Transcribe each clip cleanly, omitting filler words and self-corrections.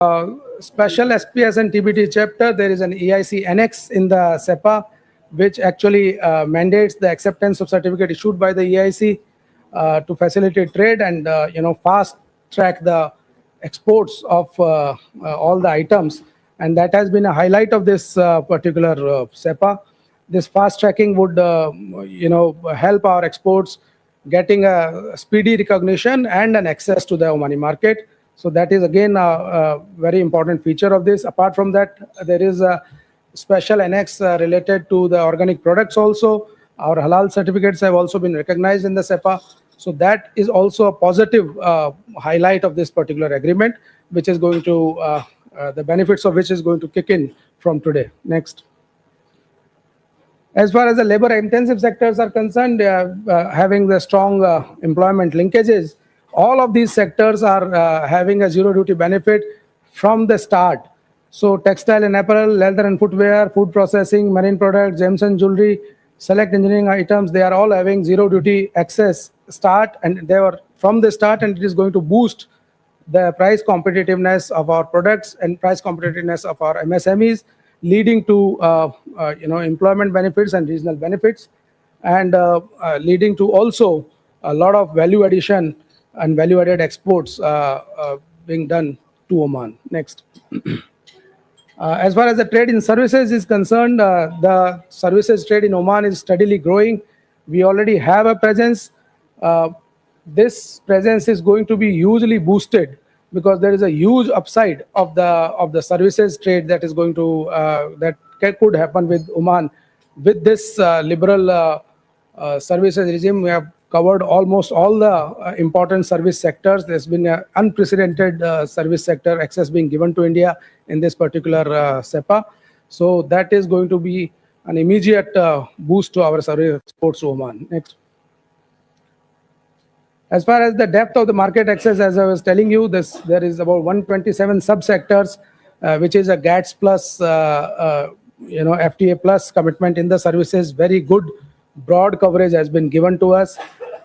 special SPS and TBT chapter, there is an EIC annex in the CEPA, which actually mandates the acceptance of certificate issued by the EIC to facilitate trade and fast track the exports of all the items, and that has been a highlight of this particular CEPA. This fast tracking would help our exports getting a speedy recognition and an access to the Omani market. So that is again a very important feature of this. Apart from that, there is a special annex related to the organic products also. Our halal certificates have also been recognized in the CEPA. So that is also a positive highlight of this particular agreement, which is going to, the benefits of which is going to kick in from today. Next. As far as the labor-intensive sectors are concerned, having the strong employment linkages, all of these sectors are having a zero duty benefit from the start. So textile and apparel, leather and footwear, food processing, marine products, gems and jewelry, select engineering items, they are all having zero duty access start, and they were from the start, and it is going to boost the price competitiveness of our products and price competitiveness of our MSMEs, leading to employment benefits and regional benefits, and leading to also a lot of value addition and value-added exports being done to Oman. Next. As far as the trade in services is concerned, the services trade in Oman is steadily growing. We already have a presence. This presence is going to be hugely boosted because there is a huge upside of the services trade that is going to that could happen with Oman. With this liberal services regime, we have covered almost all the important service sectors. There's been an unprecedented service sector access being given to India in this particular CEPA. So that is going to be an immediate boost to our service exports to Oman. Next. As far as the depth of the market access, as I was telling you, there is about 127 subsectors, which is a GATS plus, FTA plus commitment in the services. Very good broad coverage has been given to us.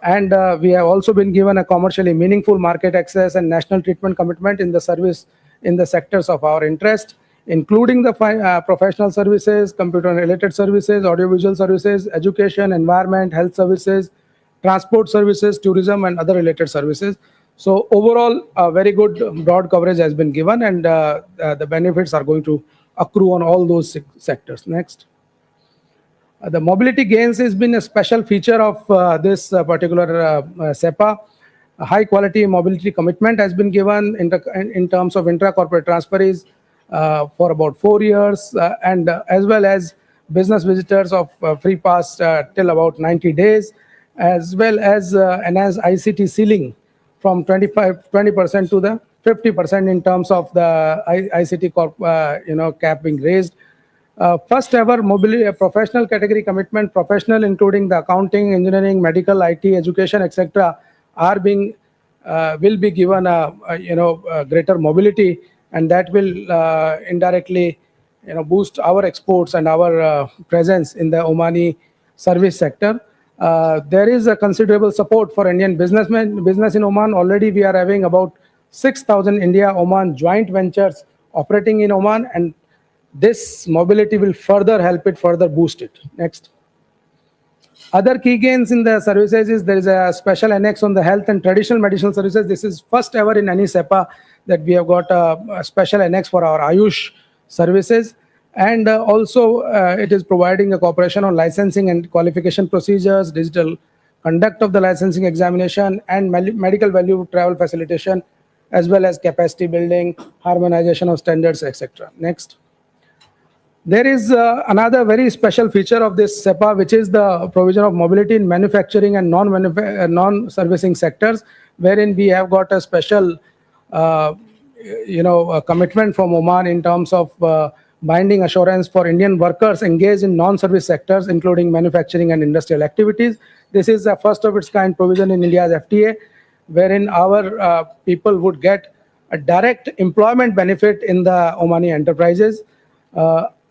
And we have also been given a commercially meaningful market access and national treatment commitment in the service, in the sectors of our interest, including the professional services, computer-related services, audiovisual services, education, environment, health services, transport services, tourism, and other related services. So overall, a very good broad coverage has been given, and the benefits are going to accrue on all those sectors. Next. The mobility gains has been a special feature of this particular CEPA. A high quality mobility commitment has been given in terms of intra-corporate transfers for about 4 years, and as well as business visitors of free pass till about 90 days, as well as enhanced ICT ceiling from 20% to the 50% in terms of the ICT cap being raised. First ever mobility professional category commitment, professional including the accounting, engineering, medical, IT, education, etc., are being will be given a greater mobility, and that will indirectly boost our exports and our presence in the Omani service sector. There is a considerable support for Indian business in Oman. Already we are having about 6,000 India-Oman joint ventures operating in Oman, and this mobility will further help it, further boost it. Next. Other key gains in the services is there is a special annex on the health and traditional medicinal services. This is first ever in any CEPA that we have got a special annex for our Ayush services. And also it is providing a cooperation on licensing and qualification procedures, digital conduct of the licensing examination, and medical value travel facilitation, as well as capacity building, harmonization of standards, etc. Next. There is another very special feature of this CEPA, which is the provision of mobility in manufacturing and non-servicing sectors, wherein we have got a special, a commitment from Oman in terms of binding assurance for Indian workers engaged in non-service sectors, including manufacturing and industrial activities. This is a first of its kind provision in India's FTA, wherein our people would get a direct employment benefit in the Omani enterprises.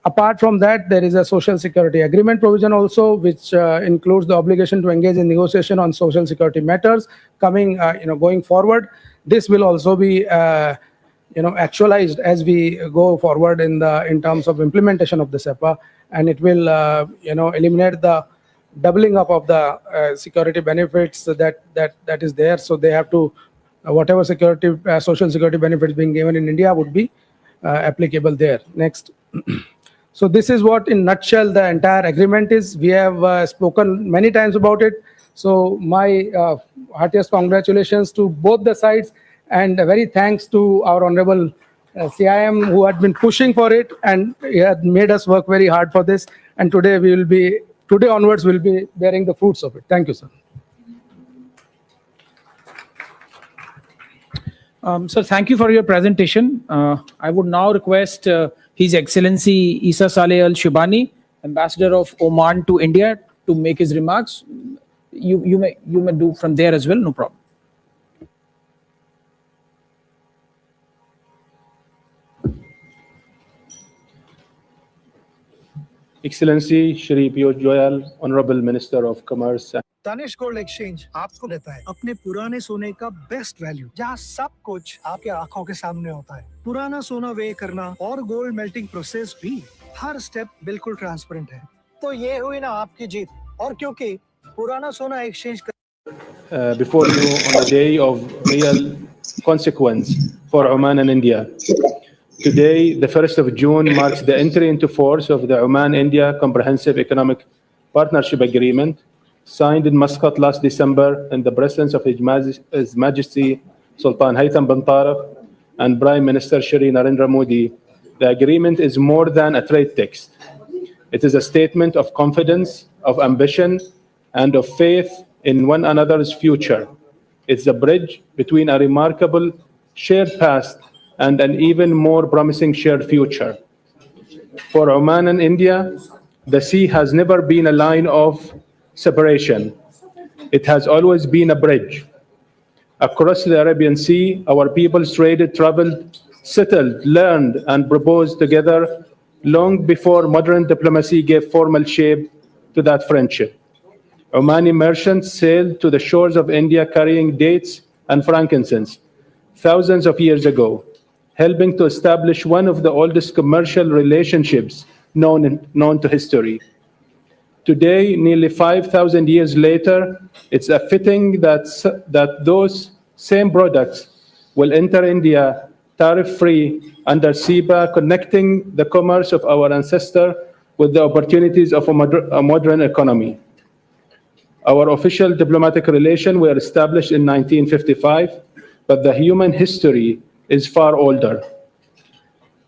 Apart from that, there is a social security agreement provision also, which includes the obligation to engage in negotiation on social security matters coming, going forward. This will also be actualized as we go forward in terms of implementation of the CEPA, and it will eliminate the doubling up of the security benefits that is there. So they have to whatever social security benefits being given in India would be applicable there. Next. So this is what in nutshell the entire agreement is. We have spoken many times about it. So my heartiest congratulations to both the sides, and a very thanks to our honorable CIM who had been pushing for it, and he had made us work very hard for this. And today onwards we'll be bearing the fruits of it. Thank you, sir. Sir, thank you for your presentation. I would now request His Excellency Isa Saleh Al Shibani, Ambassador of Oman to India, to make his remarks. You may do from there as well, no problem. Excellency Shri Piyush Goyal, Honorable Minister of Commerce. Danish gold exchange आपको देता है अपने पुराने सोने का best value, जहां सब कुछ आपके आंखों के सामने होता है। पुराना सोना वे करना और गोल्ड मेल्टिंग प्रोसेस भी हर स्टेप बिल्कुल ट्रांसपेरेंट है। तो ये हुई ना आपकी जीत, और क्योंकि पुराना सोना exchange Before you on a day of real consequence for Oman and India. Today, the 1st of June, marks the entry into force of the Oman-India Comprehensive Economic Partnership Agreement, signed in Muscat last December in the presence of His Majesty Sultan Haytham bin Tariq and Prime Minister Shri Narendra Modi. The agreement is more than a trade text. It is a statement of confidence, of ambition, and of faith in one another's future. It's a bridge between a remarkable shared past and an even more promising shared future. For Oman and India, the sea has never been a line of separation. It has always been a bridge. Across the Arabian Sea, our peoples traded, traveled, settled, learned, and proposed together long before modern diplomacy gave formal shape to that friendship. Omani merchants sailed to the shores of India carrying dates and frankincense thousands of years ago, helping to establish one of the oldest commercial relationships known to history. Today, nearly 5,000 years later, it's a fitting that those same products will enter India tariff-free under CEPA, connecting the commerce of our ancestor with the opportunities of a modern economy. Our official diplomatic relations were established in 1955, but the human history is far older.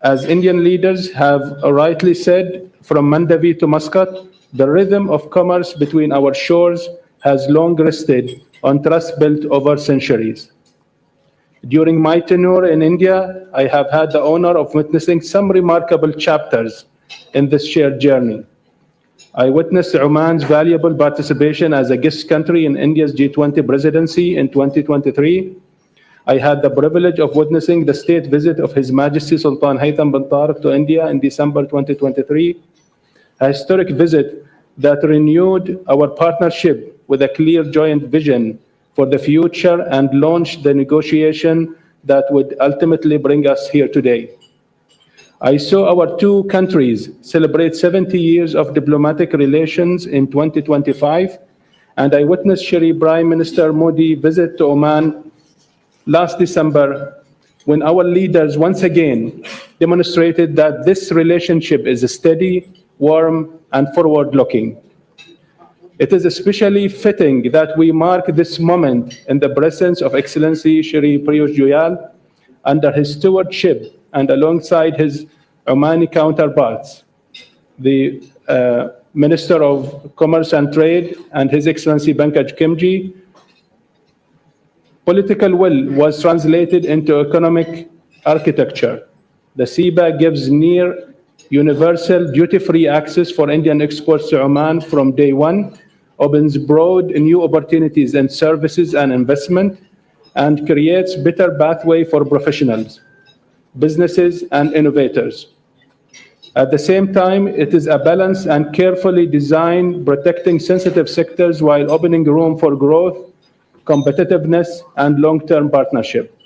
As Indian leaders have rightly said, from Mandavi to Muscat, the rhythm of commerce between our shores has long rested on trust built over centuries. During my tenure in India, I have had the honor of witnessing some remarkable chapters in this shared journey. I witnessed Oman's valuable participation as a guest country in India's G20 presidency in 2023. I had the privilege of witnessing the state visit of His Majesty Sultan Haytham bin Tariq to India in December 2023, a historic visit that renewed our partnership with a clear joint vision for the future and launched the negotiation that would ultimately bring us here today. I saw our two countries celebrate 70 years of diplomatic relations in 2025, and I witnessed Shri Prime Minister Modi visit to Oman last December, when our leaders once again demonstrated that this relationship is steady, warm, and forward-looking. It is especially fitting that we mark this moment in the presence of Excellency Shri Piyush Goyal under his stewardship and alongside his Omani counterparts, the Minister of Commerce and Trade and His Excellency Pankaj Kimji. Political will was translated into economic architecture. The CEPA gives near universal duty-free access for Indian exports to Oman from day one, opens broad new opportunities in services and investment, and creates better pathway for professionals, businesses, and innovators. At the same time, it is a balanced and carefully designed, protecting sensitive sectors while opening room for growth, competitiveness, and long-term partnership.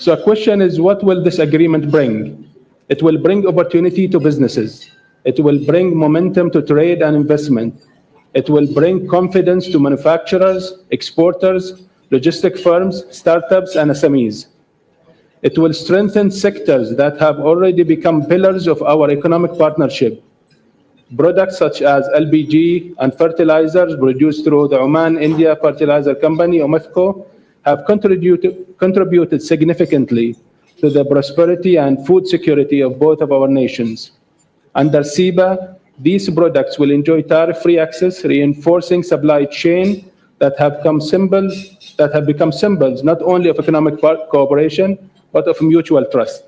So a question is, what will this agreement bring? It will bring opportunity to businesses. It will bring momentum to trade and investment. It will bring confidence to manufacturers, exporters, logistic firms, startups, and SMEs. It will strengthen sectors that have already become pillars of our economic partnership. Products such as LPG and fertilizers produced through the Oman India Fertilizer Company, OMIFCO, have contributed significantly to the prosperity and food security of both of our nations. Under CEPA, these products will enjoy tariff-free access, reinforcing supply chain that have become symbols not only of economic cooperation, but of mutual trust.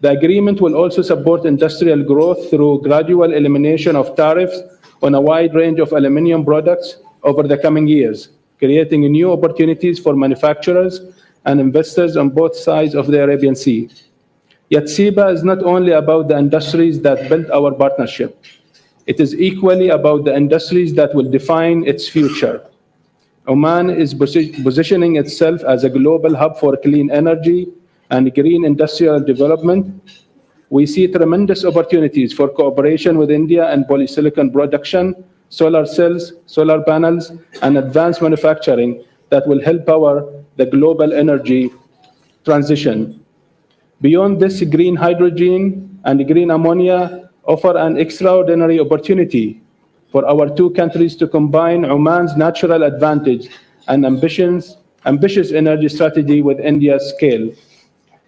The agreement will also support industrial growth through gradual elimination of tariffs on a wide range of aluminum products over the coming years, creating new opportunities for manufacturers and investors on both sides of the Arabian Sea. Yet CEPA is not only about the industries that built our partnership. It is equally about the industries that will define its future. Oman is positioning itself as a global hub for clean energy and green industrial development. We see tremendous opportunities for cooperation with India in polysilicon production, solar cells, solar panels, and advanced manufacturing that will help power the global energy transition. Beyond this, green hydrogen and green ammonia offer an extraordinary opportunity for our two countries to combine Oman's natural advantage and ambitious energy strategy with India's scale,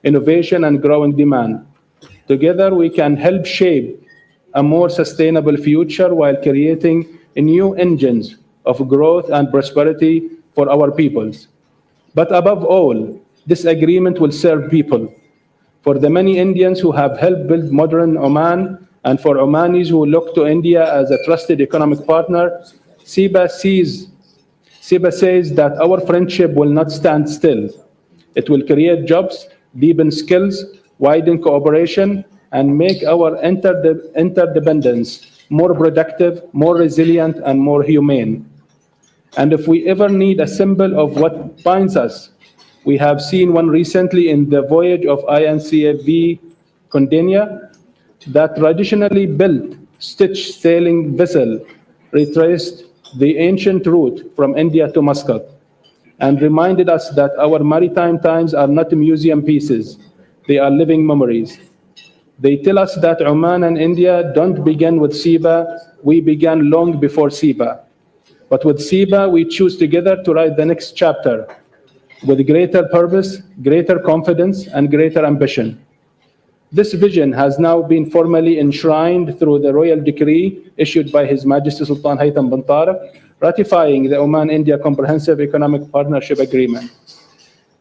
innovation, and growing demand. Together, we can help shape a more sustainable future while creating new engines of growth and prosperity for our peoples. But above all, this agreement will serve people. For the many Indians who have helped build modern Oman, and for Omanis who look to India as a trusted economic partner, CEPA says that our friendship will not stand still. It will create jobs, deepen skills, widen cooperation, and make our interdependence more productive, more resilient, and more humane. And if we ever need a symbol of what binds us, we have seen one recently in the voyage of INCFV Condenia. That traditionally built stitch sailing vessel retraced the ancient route from India to Muscat and reminded us that our maritime times are not museum pieces, they are living memories. They tell us that Oman and India don't begin with CEPA, we began long before CEPA. But with CEPA, we choose together to write the next chapter with greater purpose, greater confidence, and greater ambition. This vision has now been formally enshrined through the royal decree issued by His Majesty Sultan Haytham bin Tariq, ratifying the Oman-India Comprehensive Economic Partnership Agreement.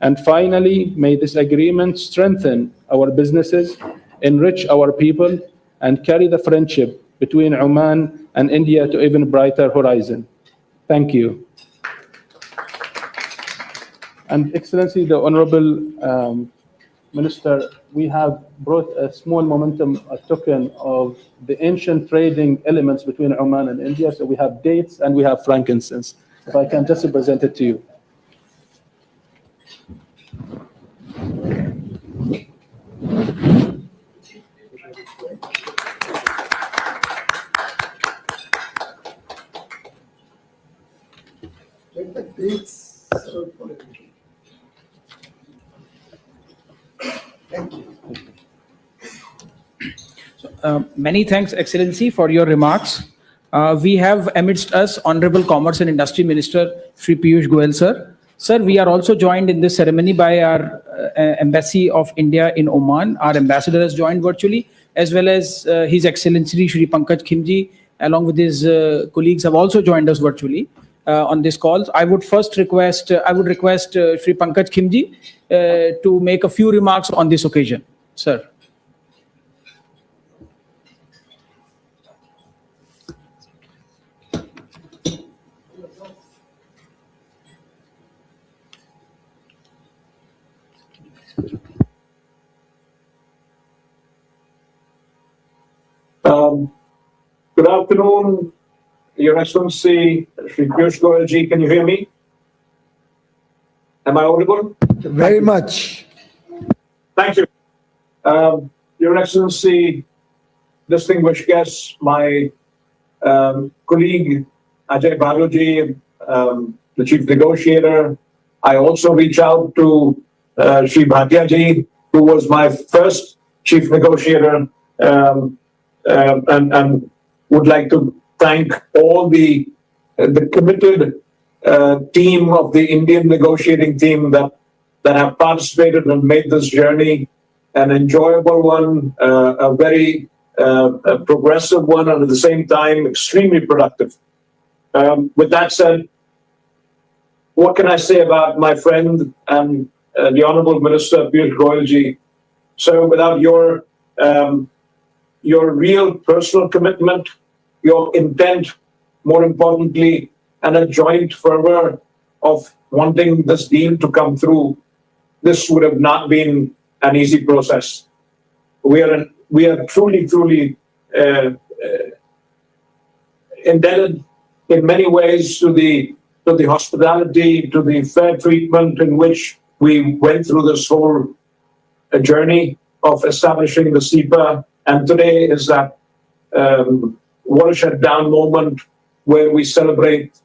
And finally, may this agreement strengthen our businesses, enrich our people, and carry the friendship between Oman and India to even brighter horizon. Thank you. And Excellency, the Honorable Minister, we have brought a small momentum, a token of the ancient trading elements between Oman and India. So we have dates and we have frankincense. If I can just present it to you. Many thanks, Excellency, for your remarks. We have amidst us Honorable Commerce and Industry Minister Shri Piyush Goyal, sir. Sir, we are also joined in this ceremony by our Embassy of India in Oman. Our ambassador has joined virtually, as well as His Excellency Shri Pankaj Khimji, along with his colleagues, have also joined us virtually on this call. I would request Shri Pankaj Khimji to make a few remarks on this occasion, sir. Good afternoon, Your Excellency, Shri Piyush Goyal ji. Can you hear me? Am I audible? Very much. Thank you. Your Excellency, distinguished guests, my colleague Ajay Baluji, the chief negotiator. I also reach out to Shri Bhatia ji, who was my first chief negotiator, and would like to thank all the committed team of the Indian negotiating team that have participated and made this journey an enjoyable one, a very progressive one, and at the same time extremely productive. With that said, what can I say about my friend and the Honorable Minister Piyush Goyal ji? So, without your real personal commitment, your intent, more importantly, and a joint fervor of wanting this deal to come through, this would have not been an easy process. We are truly indebted in many ways to the hospitality, to the fair treatment in which we went through this whole journey of establishing the CEPA. And today is that watershed down moment where we celebrate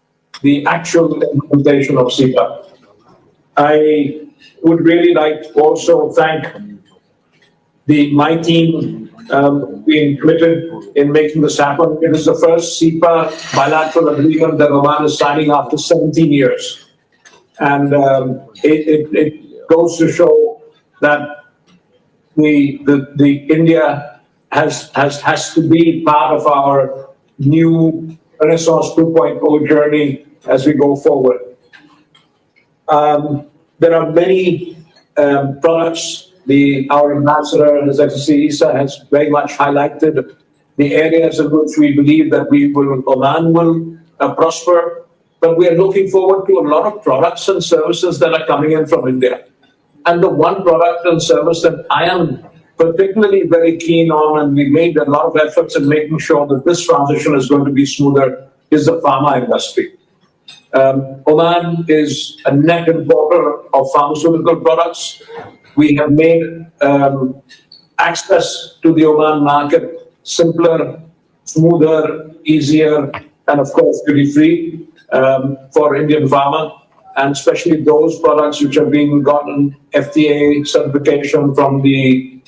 the actual implementation of CEPA. I would really like to also thank my team being committed in making this happen. It is the first CEPA bilateral agreement that Oman is signing after 17 years. And it goes to show that the India has to be part of our new Renaissance 2.0 journey as we go forward. There are many products. Our ambassador, His Excellency Isa, has very much highlighted the areas in which we believe that Oman will prosper. But we are looking forward to a lot of products and services that are coming in from India. And the one product and service that I am particularly very keen on, and we made a lot of efforts in making sure that this transition is going to be smoother, is the pharma industry. Oman is a net importer of pharmaceutical products. We have made access to the Oman market simpler, smoother, easier, and of course duty-free for Indian pharma, and especially those products which are being gotten FTA certification from the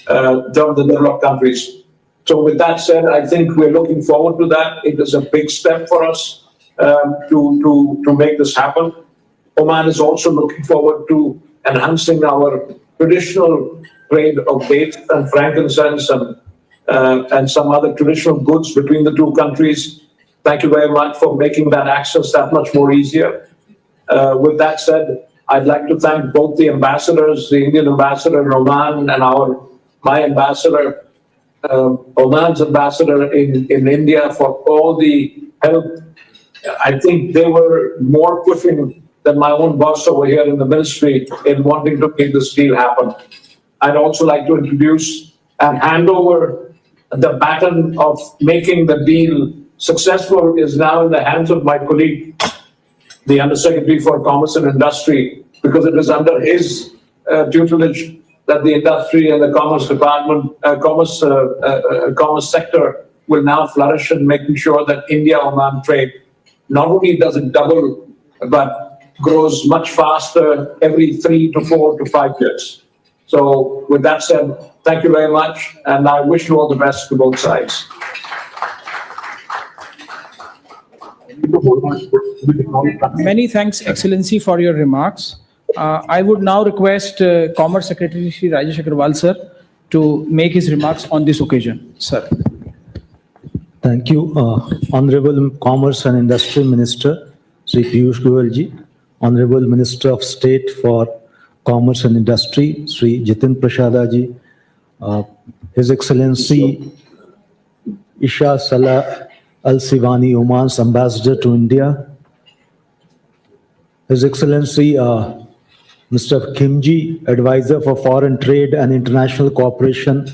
developed countries. So with that said, I think we're looking forward to that. It is a big step for us to make this happen. Oman is also looking forward to enhancing our traditional trade of dates and frankincense and some other traditional goods between the two countries. Thank you very much for making that access that much more easier. With that said, I'd like to thank both the ambassadors, the Indian ambassador in Oman and my ambassador, Oman's ambassador in India, for all the help. I think they were more pushing than my own boss over here in the ministry in wanting to make this deal happen. I'd also like to introduce and hand over the baton of making the deal successful is now in the hands of my colleague, the Undersecretary for Commerce and Industry, because it is under his tutelage that the industry and the Commerce Department, Commerce sector will now flourish in making sure that India-Oman trade not only does it double, but grows much faster every 3 to 4 to 5 years. So with that said, thank you very much, and I wish you all the best to both sides. Many thanks, Excellency, for your remarks. I would now request Commerce Secretary Shri Rajesh Agrawal, sir, to make his remarks on this occasion. Sir. Thank you, Honorable Commerce and Industry Minister, Shri Piyush Goyal ji, Honorable Minister of State for Commerce and Industry, Shri Jitin Prasada ji, His Excellency Isha Salah Al-Sivani, Oman's Ambassador to India, His Excellency Mr. Kimji, Advisor for Foreign Trade and International Cooperation,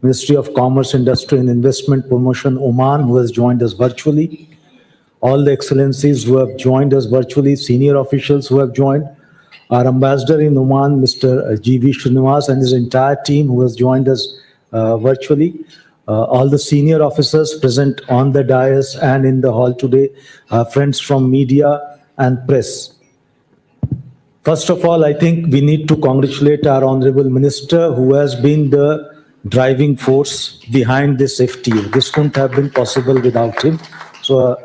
Ministry of Commerce, Industry and Investment Promotion, Oman, who has joined us virtually. All the excellencies who have joined us virtually, senior officials who have joined, our ambassador in Oman, Mr. G.V. Srinivas, and his entire team who has joined us virtually, all the senior officers present on the dais and in the hall today, friends from media and press. First of all, I think we need to congratulate our Honorable Minister who has been the driving force behind this FTA. This couldn't have been possible without him. So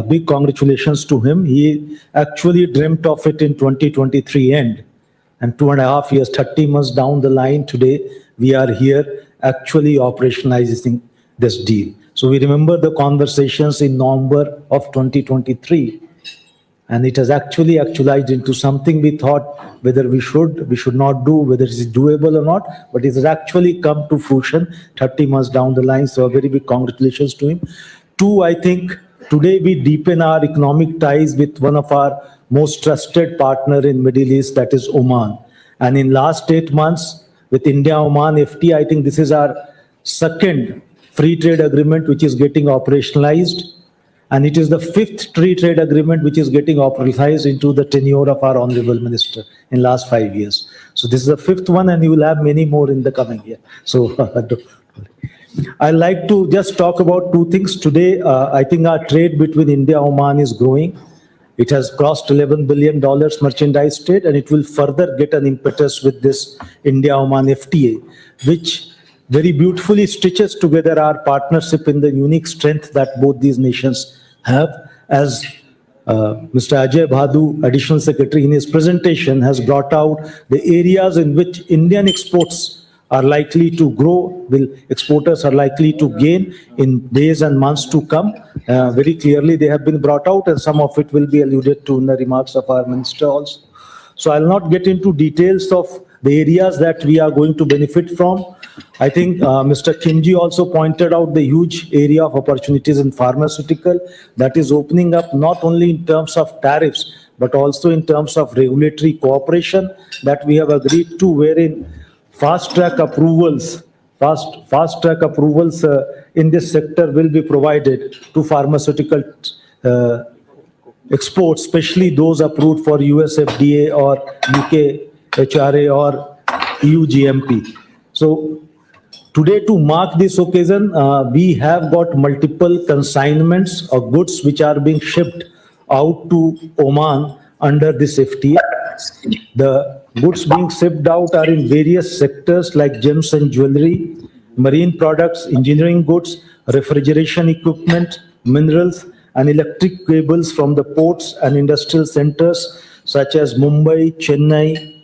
big congratulations to him. He actually dreamt of it in 2023 end. And 2.5 years, 30 months down the line today, we are here actually operationalizing this deal. So we remember the conversations in November of 2023. And it has actually actualized into something we thought whether we should not do, whether it is doable or not, but it has actually come to fruition 30 months down the line. So a very big congratulations to him. Two, I think today we deepen our economic ties with one of our most trusted partner in Middle East, that is Oman. And in last 8 months with India-Oman FTA, I think this is our second free trade agreement which is getting operationalized. And it is the 5th free trade agreement which is getting operationalized into the tenure of our Honorable Minister in last 5 years. So this is the 5th one, and you will have many more in the coming year. So I like to just talk about two things today. I think our trade between India and Oman is growing. It has crossed $11 billion merchandise trade, and it will further get an impetus with this India-Oman FTA, which very beautifully stitches together our partnership in the unique strength that both these nations have. As Mr. Ajay Bhadu, Additional Secretary, in his presentation has brought out the areas in which Indian exports are likely to grow, exporters are likely to gain in days and months to come. Very clearly they have been brought out, and some of it will be alluded to in the remarks of our minister also. So I'll not get into details of the areas that we are going to benefit from. I think Mr. Kimji also pointed out the huge area of opportunities in pharmaceutical that is opening up not only in terms of tariffs, but also in terms of regulatory cooperation that we have agreed to, wherein fast-track approvals in this sector will be provided to pharmaceutical exports, especially those approved for US FDA or UK HRA or EU GMP. So today, to mark this occasion, we have got multiple consignments of goods which are being shipped out to Oman under this FTA. The goods being shipped out are in various sectors like gems and jewelry, marine products, engineering goods, refrigeration equipment, minerals, and electric cables from the ports and industrial centers such as Mumbai, Chennai,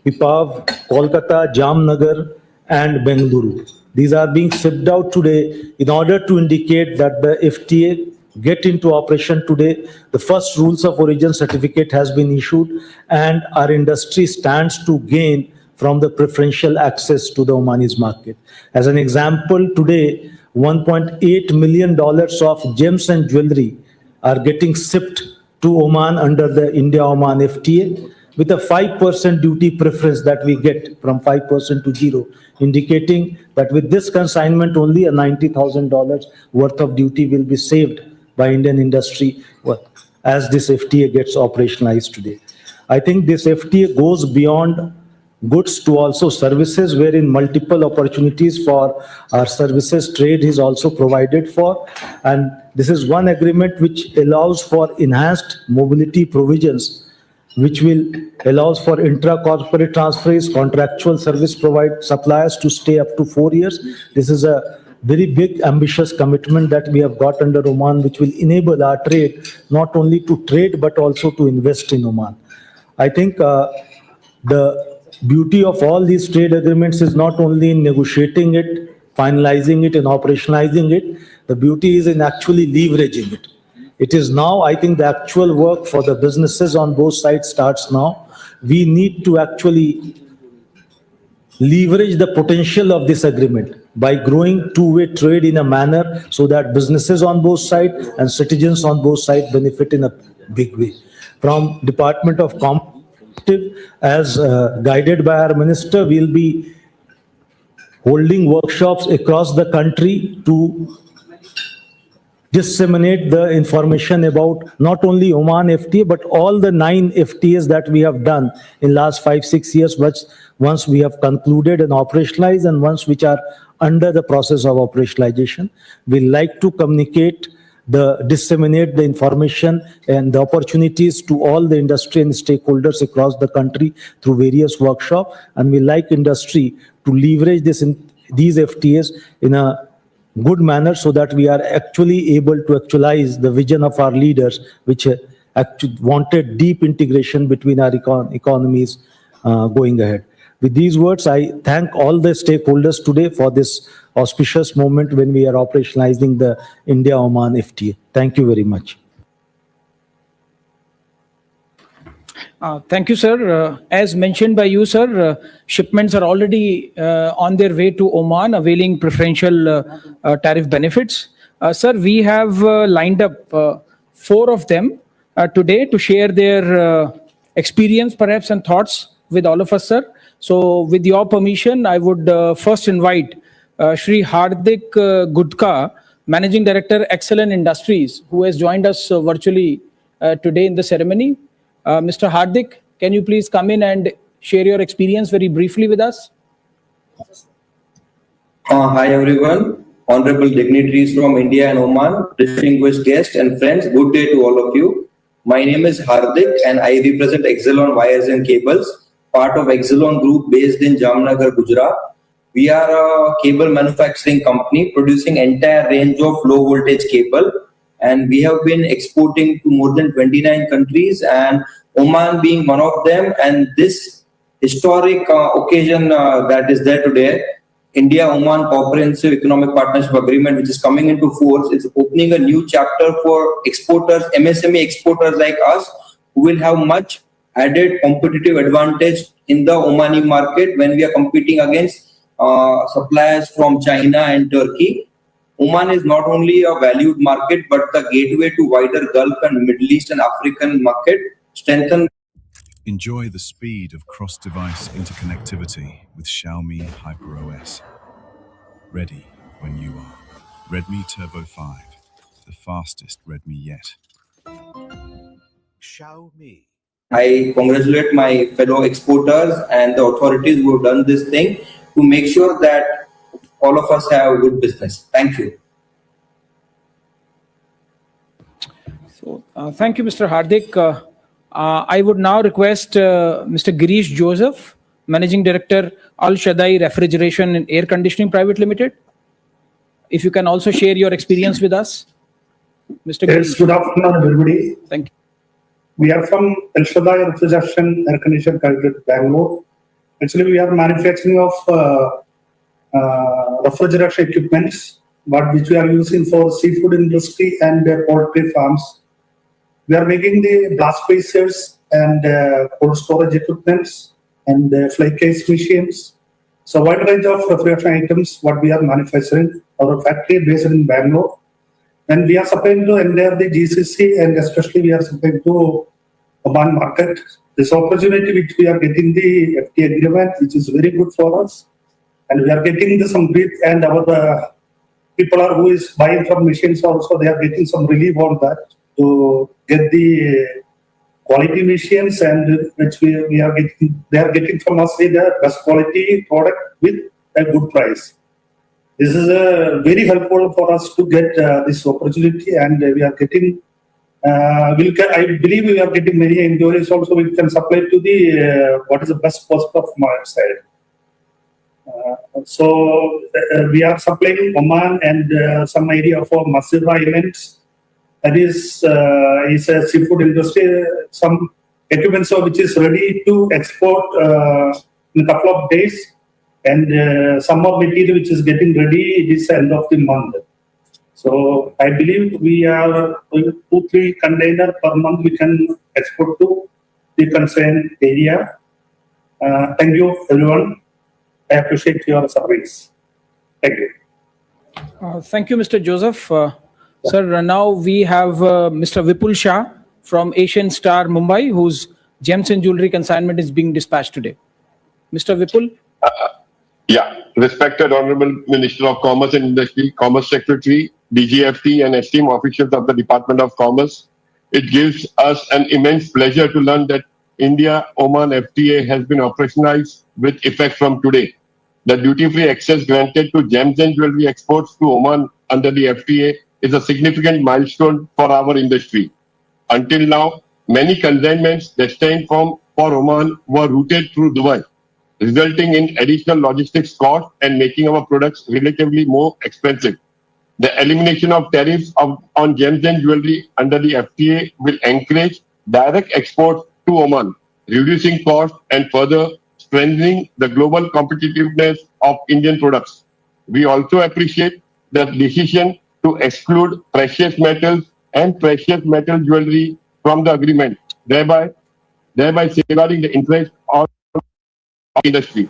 Ipav, Kolkata, Jamnagar, and Bengaluru. These are being shipped out today in order to indicate that the FTA get into operation today. The first rules of origin certificate has been issued, and our industry stands to gain from the preferential access to the Omanese market. As an example, today, $1.8 million of gems and jewelry are getting shipped to Oman under the India-Oman FTA, with a 5% duty preference that we get from 5% to 0, indicating that with this consignment only a $90,000 worth of duty will be saved by Indian industry as this FTA gets operationalized today. I think this FTA goes beyond goods to also services, wherein multiple opportunities for our services trade is also provided for. And this is one agreement which allows for enhanced mobility provisions, which will allows for intra-corporate transfers, contractual service suppliers to stay up to 4 years. This is a very big, ambitious commitment that we have got under Oman, which will enable our trade not only to trade, but also to invest in Oman. I think the beauty of all these trade agreements is not only in negotiating it, finalizing it, and operationalizing it. The beauty is in actually leveraging it. It is now, I think, the actual work for the businesses on both sides starts now. We need to actually leverage the potential of this agreement by growing two-way trade in a manner so that businesses on both sides and citizens on both sides benefit in a big way. From Department of Competitive, as guided by our minister, we'll be holding workshops across the country to disseminate the information about not only Oman FTA, but all the 9 FTAs that we have done in last 5-6 years, but once we have concluded and operationalized, and once which are under the process of operationalization. We like to disseminate the information and the opportunities to all the industry and stakeholders across the country through various workshops. And we like industry to leverage these FTAs in a good manner so that we are actually able to actualize the vision of our leaders, which actually wanted deep integration between our economies going ahead. With these words, I thank all the stakeholders today for this auspicious moment when we are operationalizing the India-Oman FTA. Thank you very much. Thank you, sir. As mentioned by you, sir, shipments are already on their way to Oman, availing preferential tariff benefits. Sir, we have lined up 4 of them today to share their experience, perhaps, and thoughts with all of us, sir. So, with your permission, I would first invite Shri Hardik Gudka, Managing Director, Excellent Industries, who has joined us virtually today in the ceremony. Mr. Hardik, can you please come in and share your experience very briefly with us? Hi everyone, honorable dignitaries from India and Oman, distinguished guests and friends, good day to all of you. My name is Hardik and I represent Exelon Wires and Cables, part of Exelon Group based in Jamnagar, Gujarat. We are a cable manufacturing company producing entire range of low voltage cable, and we have been exporting to more than 29 countries and Oman being one of them. And this historic occasion that is there today, India-Oman Comprehensive Economic Partnership Agreement, which is coming into force, is opening a new chapter for exporters, MSME exporters like us, who will have much added competitive advantage in the Omani market when we are competing against suppliers from China and Turkey. Oman is not only a valued market, but the gateway to wider Gulf and Middle East and African market, strengthen. Enjoy the speed of cross-device interconnectivity with Xiaomi HyperOS. Ready when you are. Redmi Turbo 5, the fastest Redmi yet. Xiaomi. I congratulate my fellow exporters and the authorities who have done this thing to make sure that all of us have good business. Thank you. So, thank you, Mr. Hardik. I would now request Mr. Girish Joseph, Managing Director, Al Shaddai Refrigeration and Air Conditioning Private Limited. If you can also share your experience with us. Mr. Yes, Girish. good afternoon, everybody. Thank you. We are from Al Shaddai Refrigeration Air Conditioning Private Limited, Bangalore. Actually, we are manufacturing of refrigeration equipments, but which we are using for seafood industry and poultry farms. We are making the blast spacers and cold storage equipments and fly case machines. So wide range of refrigeration items what we are manufacturing. Our factory based in Bangalore. And we are supplying to entire the GCC, and especially we are supplying to Oman market. This opportunity which we are getting the FTA agreement, which is very good for us. And we are getting some bid, and our people are who is buying from machines also, they are getting some relief on that to get the quality machines, and which we are getting, they are getting from us the best quality product with a good price. This is very helpful for us to get this opportunity, and we are getting. I believe we are getting many inquiries also. We can supply to the what is the best cost of my side. So we are supplying Oman and some area for Masira Islands. That is a seafood industry. Some equipment which is ready to export in a couple of days, and some more material which is getting ready this end of the month. So I believe we are 2-3 container per month we can export to the concerned area. Thank you, everyone. I appreciate your service. Thank you. Thank you, Mr. Joseph. Sir, now we have Mr. Vipul Shah from Asian Star Mumbai, whose gems and jewelry consignment is being dispatched today. Mr. Vipul? Yeah, respected Honorable Minister of Commerce and Industry, Commerce Secretary, DGFT, and esteemed officials of the Department of Commerce. It gives us an immense pleasure to learn that India-Oman FTA has been operationalized with effect from today. The duty-free access granted to gems and jewelry exports to Oman under the FTA is a significant milestone for our industry. Until now, many consignments destined for Oman were routed through Dubai, resulting in additional logistics costs and making our products relatively more expensive. The elimination of tariffs on gems and jewelry under the FTA will encourage direct exports to Oman, reducing costs and further strengthening the global competitiveness of Indian products. We also appreciate the decision to exclude precious metals and precious metal jewelry from the agreement, thereby safeguarding the interest of industry.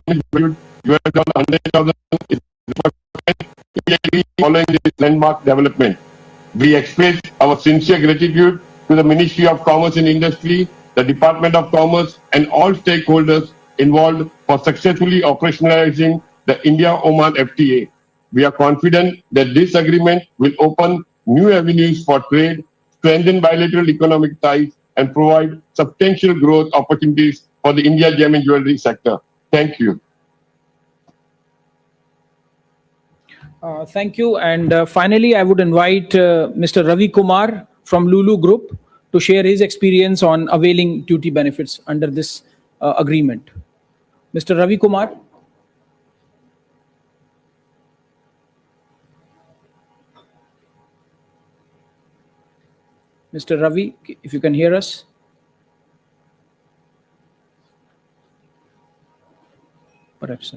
$100,000 is following this landmark development. We express our sincere gratitude to the Ministry of Commerce and Industry, the Department of Commerce, and all stakeholders involved for successfully operationalizing the India-Oman FTA. We are confident that this agreement will open new avenues for trade, strengthen bilateral economic ties, and provide substantial growth opportunities for the India gem and jewelry sector. Thank you. Thank you. And finally, I would invite Mr. Ravi Kumar from Lulu Group to share his experience on availing duty benefits under this agreement. Mr. Ravi Kumar. Mr. Ravi, if you can hear us. Perhaps.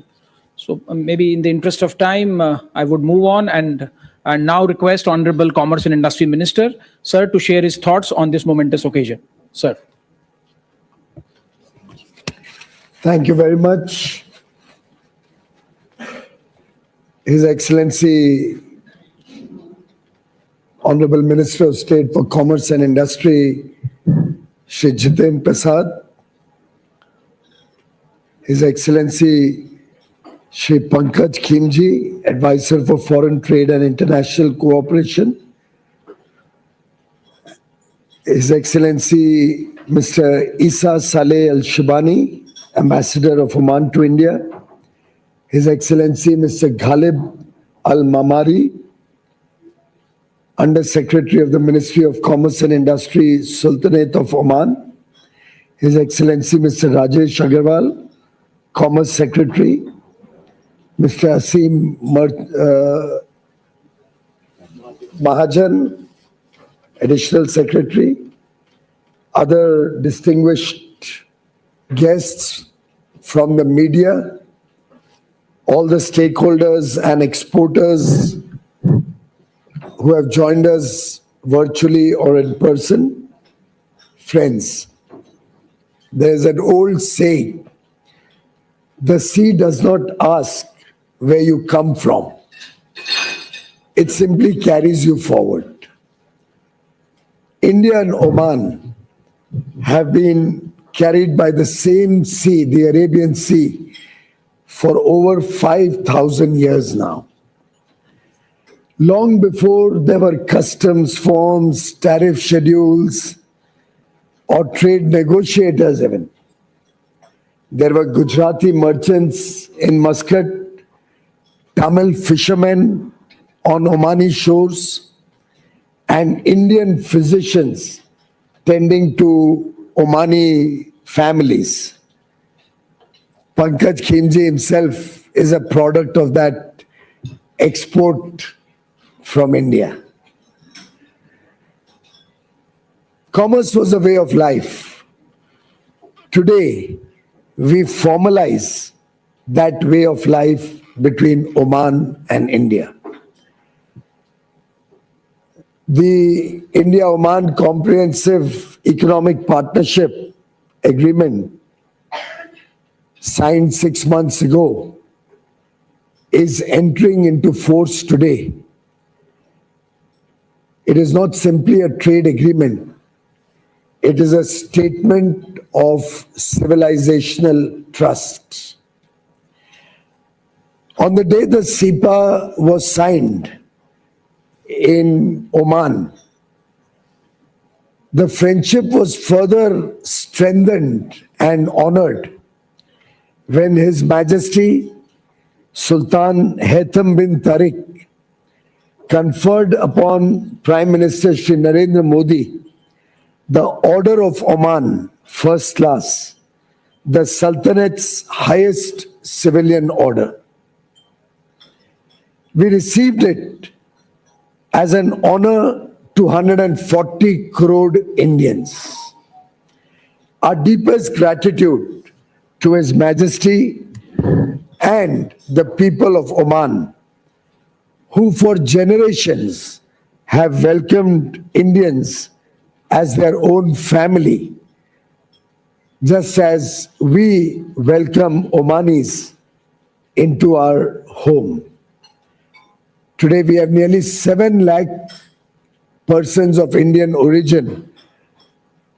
So maybe in the interest of time, I would move on and now request Honorable Commerce and Industry Minister, sir, to share his thoughts on this momentous occasion. Sir. Thank you very much. His Excellency, Honorable Minister of State for Commerce and Industry, Shri Jiten Prasad, His Excellency, Shri Pankaj Khimji, Advisor for Foreign Trade and International Cooperation, His Excellency, Mr. Isa Saleh Al-Shibani, Ambassador of Oman to India, His Excellency, Mr. Ghalib Al-Mamari, Under Secretary of the Ministry of Commerce and Industry, Sultanate of Oman, His Excellency, Mr. Rajesh Agarwal, Commerce Secretary, Mr. Asim Mahajan, Additional Secretary, other distinguished guests from the media, all the stakeholders and exporters who have joined us virtually or in person, friends. There's an old saying, the sea does not ask where you come from. It simply carries you forward. India and Oman have been carried by the same sea, the Arabian Sea, for over 5,000 years now. Long before there were customs forms, tariff schedules, or trade negotiators even, there were Gujarati merchants in Muscat, Tamil fishermen on Omani shores, and Indian physicians tending to Omani families. Pankaj Khimji himself is a product of that export from India. Commerce was a way of life. Today, we formalize that way of life between Oman and India. The India-Oman Comprehensive Economic Partnership Agreement, signed 6 months ago, is entering into force today. It is not simply a trade agreement. It is a statement of civilizational trust. On the day the CEPA was signed in Oman, the friendship was further strengthened and honored when His Majesty Sultan Haitham bin Tariq conferred upon Prime Minister Shri Narendra Modi the Order of Oman, First Class, the Sultanate's highest civilian order. We received it as an honor to 140 crore Indians. Our deepest gratitude to His Majesty and the people of Oman, who for generations have welcomed Indians as their own family, just as we welcome Omanis into our home. Today we have nearly 7 lakh persons of Indian origin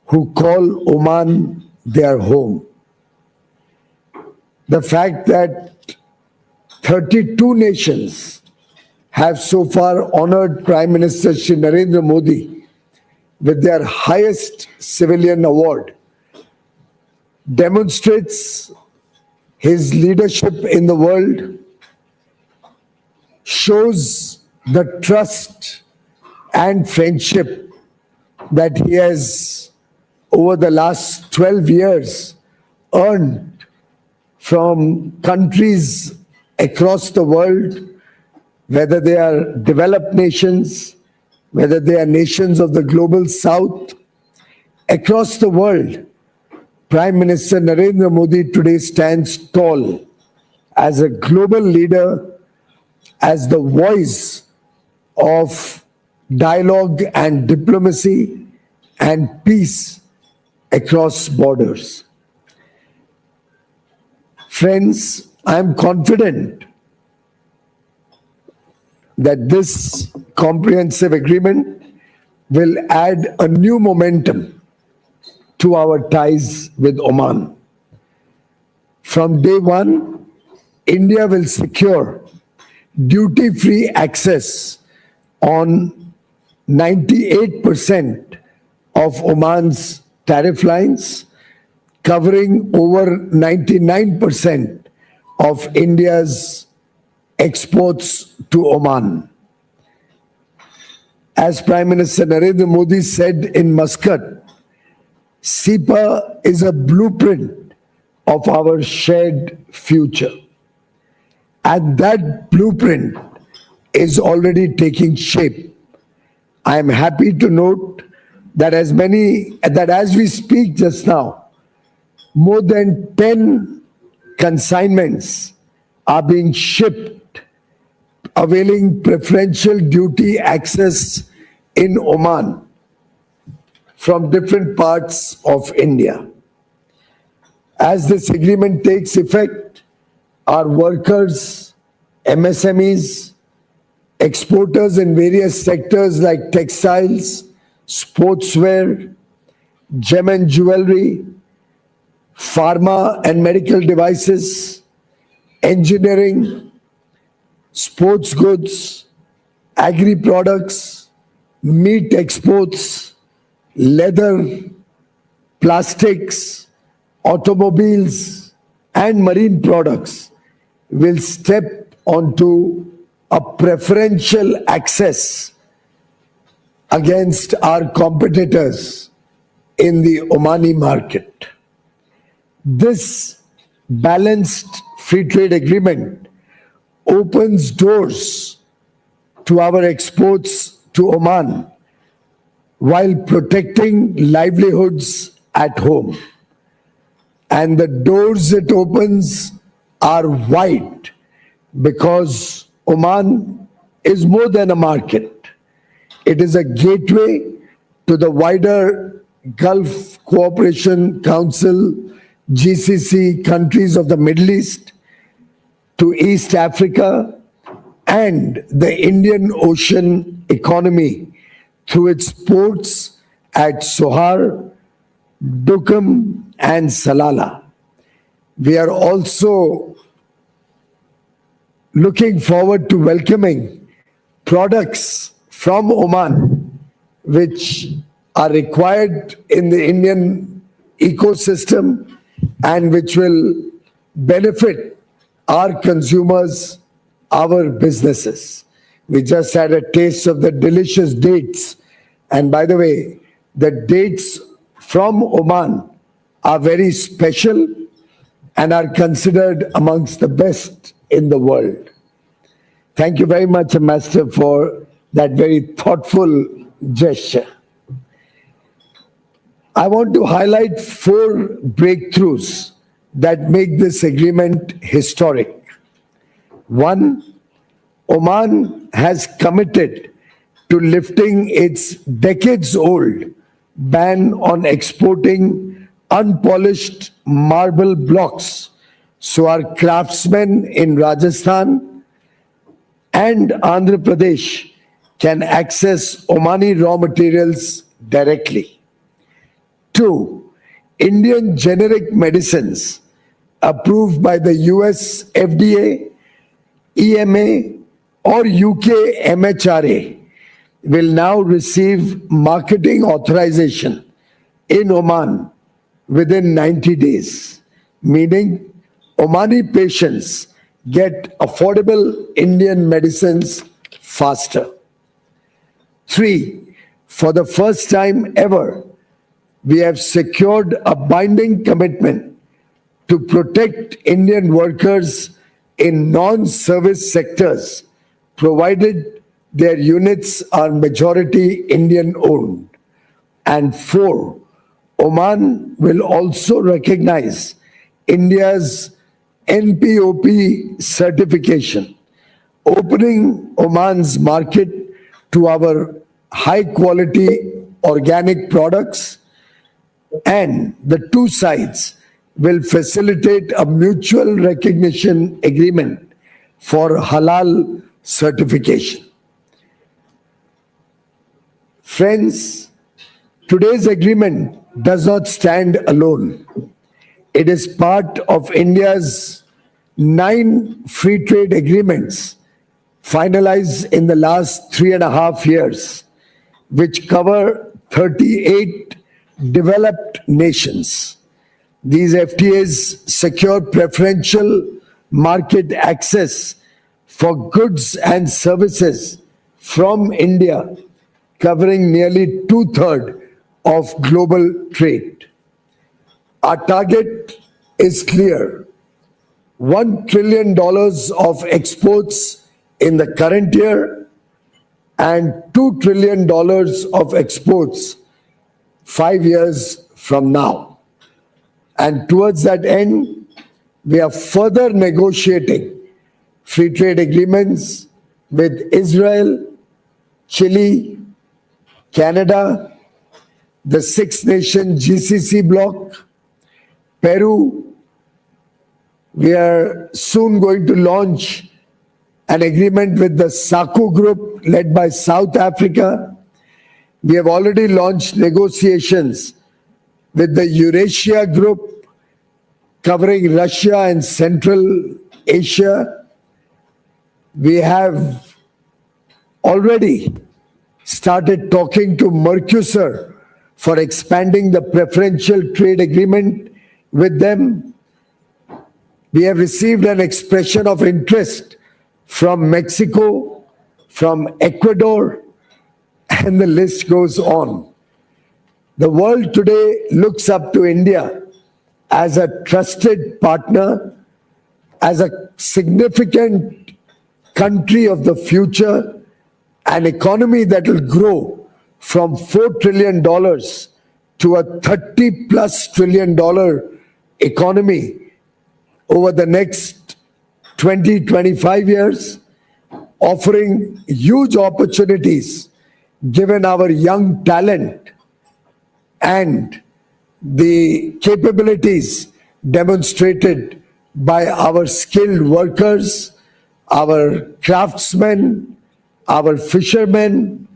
who call Oman their home. The fact that 32 nations have so far honored Prime Minister Shri Narendra Modi with their highest civilian award demonstrates his leadership in the world, shows the trust and friendship that he has over the last 12 years earned from countries across the world, whether they are developed nations, whether they are nations of the global south. Across the world, Prime Minister Narendra Modi today stands tall as a global leader, as the voice of dialogue and diplomacy and peace across borders. Friends, I am confident that this comprehensive agreement will add a new momentum to our ties with Oman. From day one, India will secure duty-free access on 98% of Oman's tariff lines, covering over 99% of India's exports to Oman. As Prime Minister Narendra Modi said in Muscat, CEPA is a blueprint of our shared future. And that blueprint is already taking shape. I am happy to note that as we speak just now, more than 10 consignments are being shipped, availing preferential duty access in Oman from different parts of India. As this agreement takes effect, our workers, MSMEs, exporters in various sectors like textiles, sportswear, gem and jewelry, pharma and medical devices, engineering, sports goods, agri products, meat exports, leather, plastics, automobiles, and marine products will step onto a preferential access against our competitors in the Omani market. This balanced free trade agreement opens doors to our exports to Oman while protecting livelihoods at home. And the doors it opens are wide because Oman is more than a market. It is a gateway to the wider Gulf Cooperation Council, GCC countries of the Middle East, to East Africa, and the Indian Ocean economy through its ports at Sohar, Duqm, and Salalah. We are also looking forward to welcoming products from Oman, which are required in the Indian ecosystem and which will benefit our consumers, our businesses. We just had a taste of the delicious dates. And by the way, the dates from Oman are very special and are considered amongst the best in the world. Thank you very much, Ambassador, for that very thoughtful gesture. I want to highlight 4 breakthroughs that make this agreement historic. 1, Oman has committed to lifting its decades-old ban on exporting unpolished marble blocks, so our craftsmen in Rajasthan and Andhra Pradesh can access Omani raw materials directly. 2, Indian generic medicines approved by the US FDA, EMA, or UK MHRA will now receive marketing authorization in Oman within 90 days, meaning Omani patients get affordable Indian medicines faster. 3, for the first time ever, we have secured a binding commitment to protect Indian workers in non-service sectors, provided their units are majority Indian owned. And 4, Oman will also recognize India's NPOP certification, opening Oman's market to our high-quality organic products, and the 2 sides will facilitate a mutual recognition agreement for halal certification. Friends, today's agreement does not stand alone. It is part of India's 9 free trade agreements finalized in the last 3.5 years, which cover 38 developed nations. These FTAs secure preferential market access for goods and services from India, covering nearly 2/3 of global trade. Our target is clear: $1 trillion of exports in the current year and $2 trillion of exports 5 years from now. And towards that end, we are further negotiating free trade agreements with Israel, Chile, Canada, the 6-nation GCC bloc, Peru. We are soon going to launch an agreement with the SACU group led by South Africa. We have already launched negotiations with the Eurasia group covering Russia and Central Asia. We have already started talking to Mercosur for expanding the preferential trade agreement with them. We have received an expression of interest from Mexico, from Ecuador, and the list goes on. The world today looks up to India as a trusted partner, as a significant country of the future, an economy that will grow from $4 trillion to a $30+ trillion economy over the next 20-25 years, offering huge opportunities given our young talent and the capabilities demonstrated by our skilled workers, our craftsmen, our fishermen,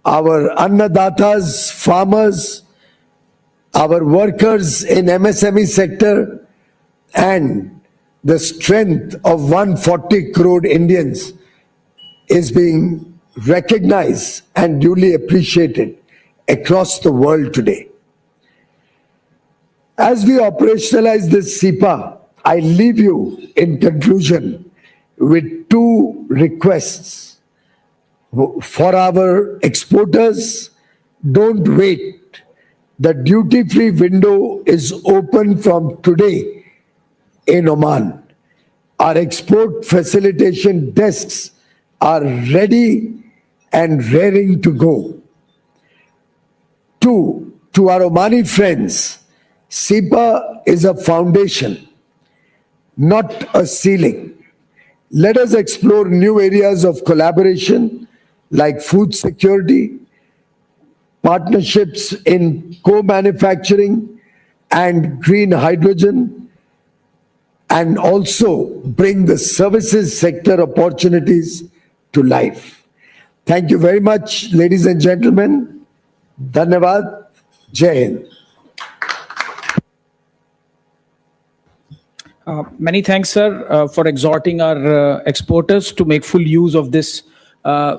our annadatas, farmers, our workers in MSME sector, and the strength of 140 crore Indians is being recognized and duly appreciated across the world today. As we operationalize this CEPA, I leave you in conclusion with two requests. For our exporters, don't wait. The duty-free window is open from today in Oman. Our export facilitation desks are ready and raring to go. Two, to our Omani friends, CEPA is a foundation, not a ceiling. Let us explore new areas of collaboration like food security, partnerships in co-manufacturing and green hydrogen, and also bring the services sector opportunities to life. Thank you very much, ladies and gentlemen. Dhanyavad. Jai Hind. Many thanks, sir, for exhorting our exporters to make full use of this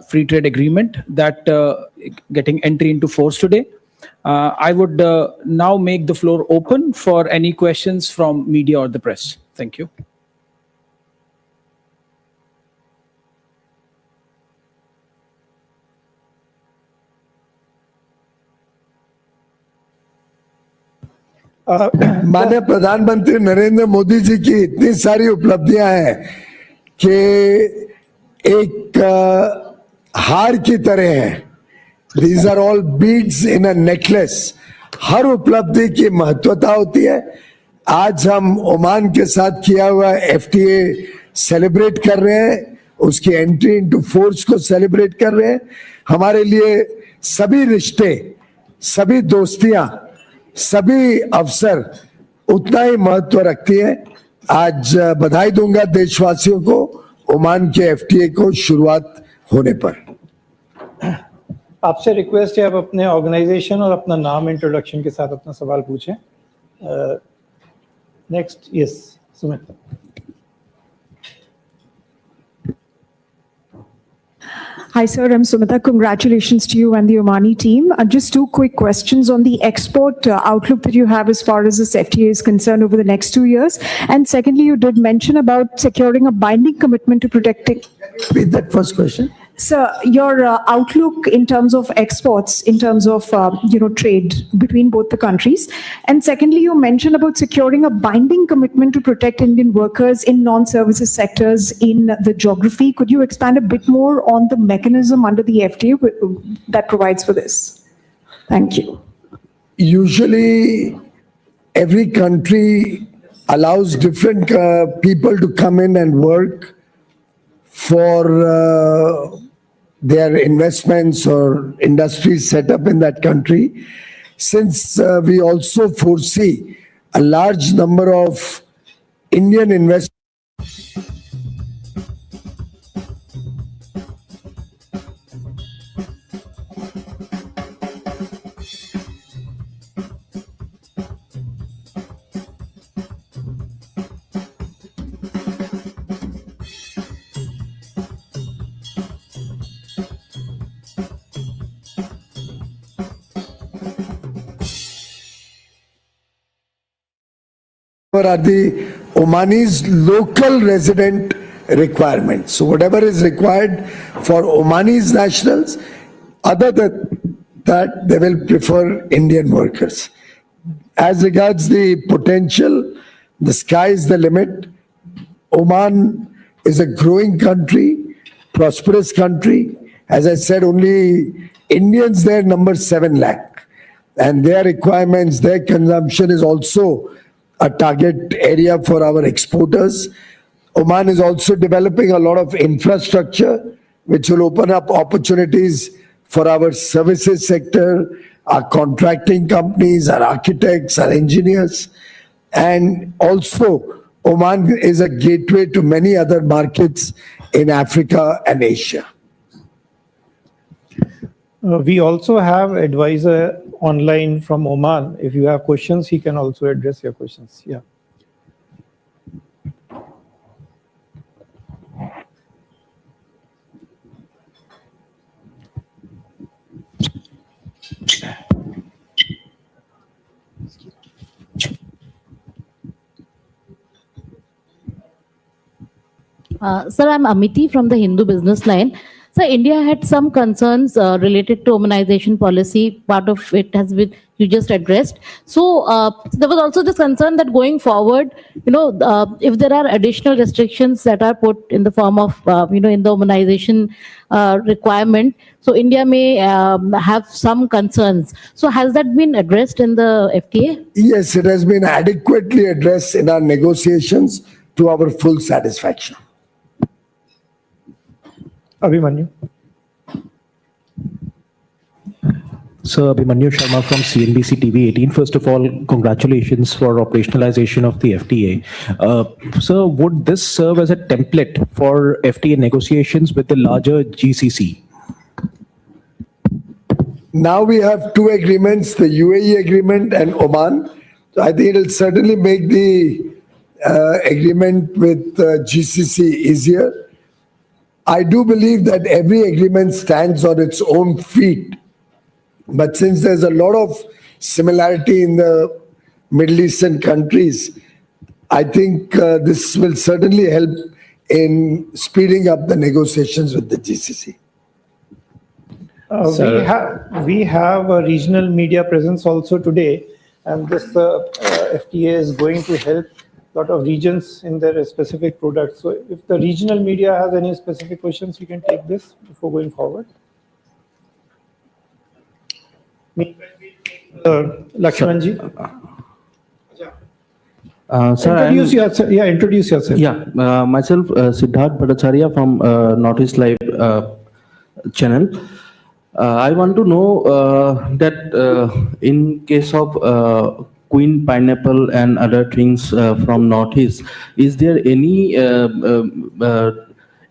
free trade agreement that getting entry into force today. I would now make the floor open for any questions from media or the press. Thank you. माननीय प्रधानमंत्री नरेंद्र मोदी जी की इतनी सारी उपलब्धियां हैं कि एक हार की तरह है. These are all beads in a necklace. हर उपलब्धि की महत्वता होती है. आज हम ओमान के साथ किया हुआ FTA सेलिब्रेट कर रहे हैं, उसकी एंट्री इनटू फोर्स को सेलिब्रेट कर रहे हैं. हमारे लिए सभी रिश्ते, सभी दोस्तियां, सभी अवसर उतना ही महत्व रखती है. आज बधाई दूंगा देशवासियों को ओमान के FTA को शुरुआत होने पर. आपसे रिक्वेस्ट है आप अपने ऑर्गेनाइजेशन और अपना नाम इंट्रोडक्शन के साथ अपना सवाल पूछें. Next, yes, Sumit. Hi, sir. I'm Sumita. Congratulations to you and the Omani team. Just two quick questions on the export outlook that you have as far as this FTA is concerned over the next 2 years. And secondly, you did mention about securing a binding commitment to protecting. Repeat that first question. Sir, your outlook in terms of exports, in terms of trade between both the countries, and secondly, you mentioned about securing a binding commitment to protect Indian workers in non-services sectors in the geography. Could you expand a bit more on the mechanism under the FTA that provides for this? Thank you. Usually, every country allows different people to come in and work for their investments or industries set up in that country. Since we also foresee a large number of Indian investors are the Omani's local resident requirements. So whatever is required for Omani's nationals, other than that, they will prefer Indian workers. As regards the potential, the sky is the limit. Oman is a growing country, prosperous country. As I said, only Indians there number 7 lakh. And their requirements, their consumption is also a target area for our exporters. Oman is also developing a lot of infrastructure, which will open up opportunities for our services sector, our contracting companies, our architects, our engineers. And also, Oman is a gateway to many other markets in Africa and Asia. We also have advisor online from Oman. If you have questions, he can also address your questions. Yeah. Sir, I'm Amity from the Hindu Business Line. Sir, India had some concerns related to Omanization policy. Part of it has been you just addressed. So there was also this concern that going forward, if there are additional restrictions that are put in the form of, in the Omanization requirement, so India may have some concerns. So has that been addressed in the FTA? Yes, it has been adequately addressed in our negotiations to our full satisfaction. Abhimanyu. Sir, Abhimanyu Sharma from CNBC TV 18. First of all, congratulations for operationalization of the FTA. Sir, would this serve as a template for FTA negotiations with the larger GCC? Now we have two agreements, the UAE agreement and Oman. So I think it will certainly make the agreement with GCC easier. I do believe that every agreement stands on its own feet. But since there's a lot of similarity in the Middle Eastern countries, I think this will certainly help in speeding up the negotiations with the GCC. We have a regional media presence also today, and this FTA is going to help a lot of regions in their specific products. So if the regional media has any specific questions, you can take this before going forward. Lakshmanji. Sir, introduce yourself. Yeah, introduce yourself. Yeah, myself, Siddharth Bhattacharya from Notice Live channel. I want to know that in case of Queen Pineapple and other things from Northeast, is there any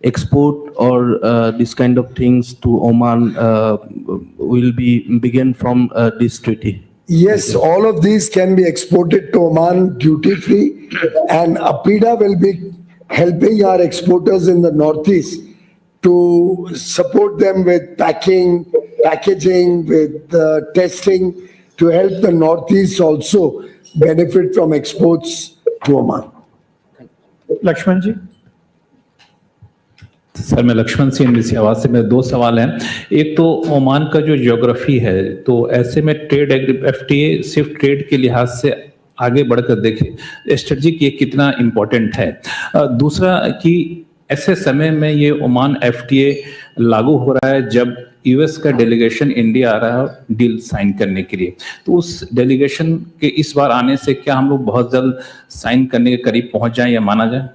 export or this kind of things to Oman will be begin from this treaty? Yes, all of these can be exported to Oman duty-free, and APIDA will be helping our exporters in the Northeast to support them with packaging, with testing, to help the Northeast also benefit from exports to Oman. Lakshman ji. Sir मैं Lakshman Singh NBC आवाज से मेरे दो सवाल हैं। एक तो Oman का जो ज्योग्राफी है, तो ऐसे में ट्रेड FTA सिर्फ ट्रेड के लिहाज से आगे बढ़कर देखें स्ट्रेटजी की कितना इम्पोर्टेंट है। दूसरा कि ऐसे समय में ये ओमान FTA लागू हो रहा है जब US का डेलीगेशन इंडिया आ रहा है डील साइन करने के लिए, तो उस डेलीगेशन के इस बार आने से क्या हम लोग बहुत जल्द साइन करने के करीब पहुंच जाएं या माना जाए?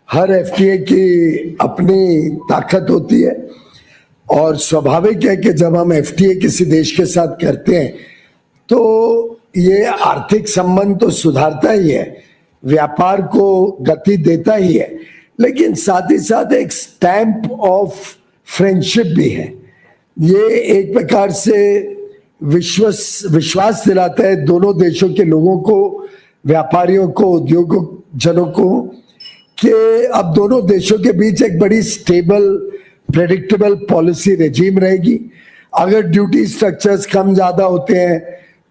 हर FTA की अपनी ताकत होती है और स्वाभाविक है कि जब हम FTA किसी देश के साथ करते हैं तो ये आर्थिक संबंध तो सुधारता ही है, व्यापार को गति देता ही है, लेकिन साथ ही साथ एक स्टैंप ऑफ फ्रेंडशिप भी है। ये एक प्रकार से विश्वास दिलाता है दोनों देशों के लोगों को, व्यापारियों को, उद्योग जनों को, कि अब दोनों देशों के बीच एक बड़ी स्टेबल प्रेडिक्टेबल पॉलिसी रेजिम रहेगी। अगर ड्यूटी स्ट्रक्चर्स कम ज्यादा होते हैं,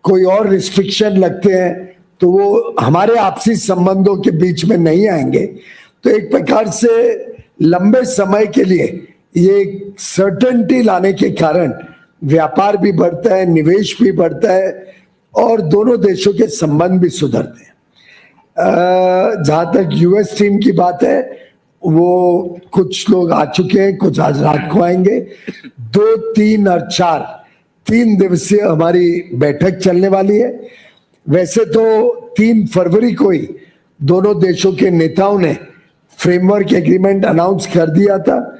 कोई और रिस्ट्रिक्शन लगते हैं, तो वो हमारे आपसी संबंधों के बीच में नहीं आएंगे। तो एक प्रकार से लंबे समय के लिए ये सर्टेनिटी लाने के कारण व्यापार भी बढ़ता है, निवेश भी बढ़ता है और दोनों देशों के संबंध भी सुधरते हैं। जहां तक US टीम की बात है, वो कुछ लोग आ चुके हैं, कुछ आज रात को आएंगे। 2, 3 और 4 3 दिवसीय हमारी बैठक चलने वाली है। वैसे तो 3 फरवरी को ही दोनों देशों के नेताओं ने फ्रेमवर्क एग्रीमेंट अनाउंस कर दिया था।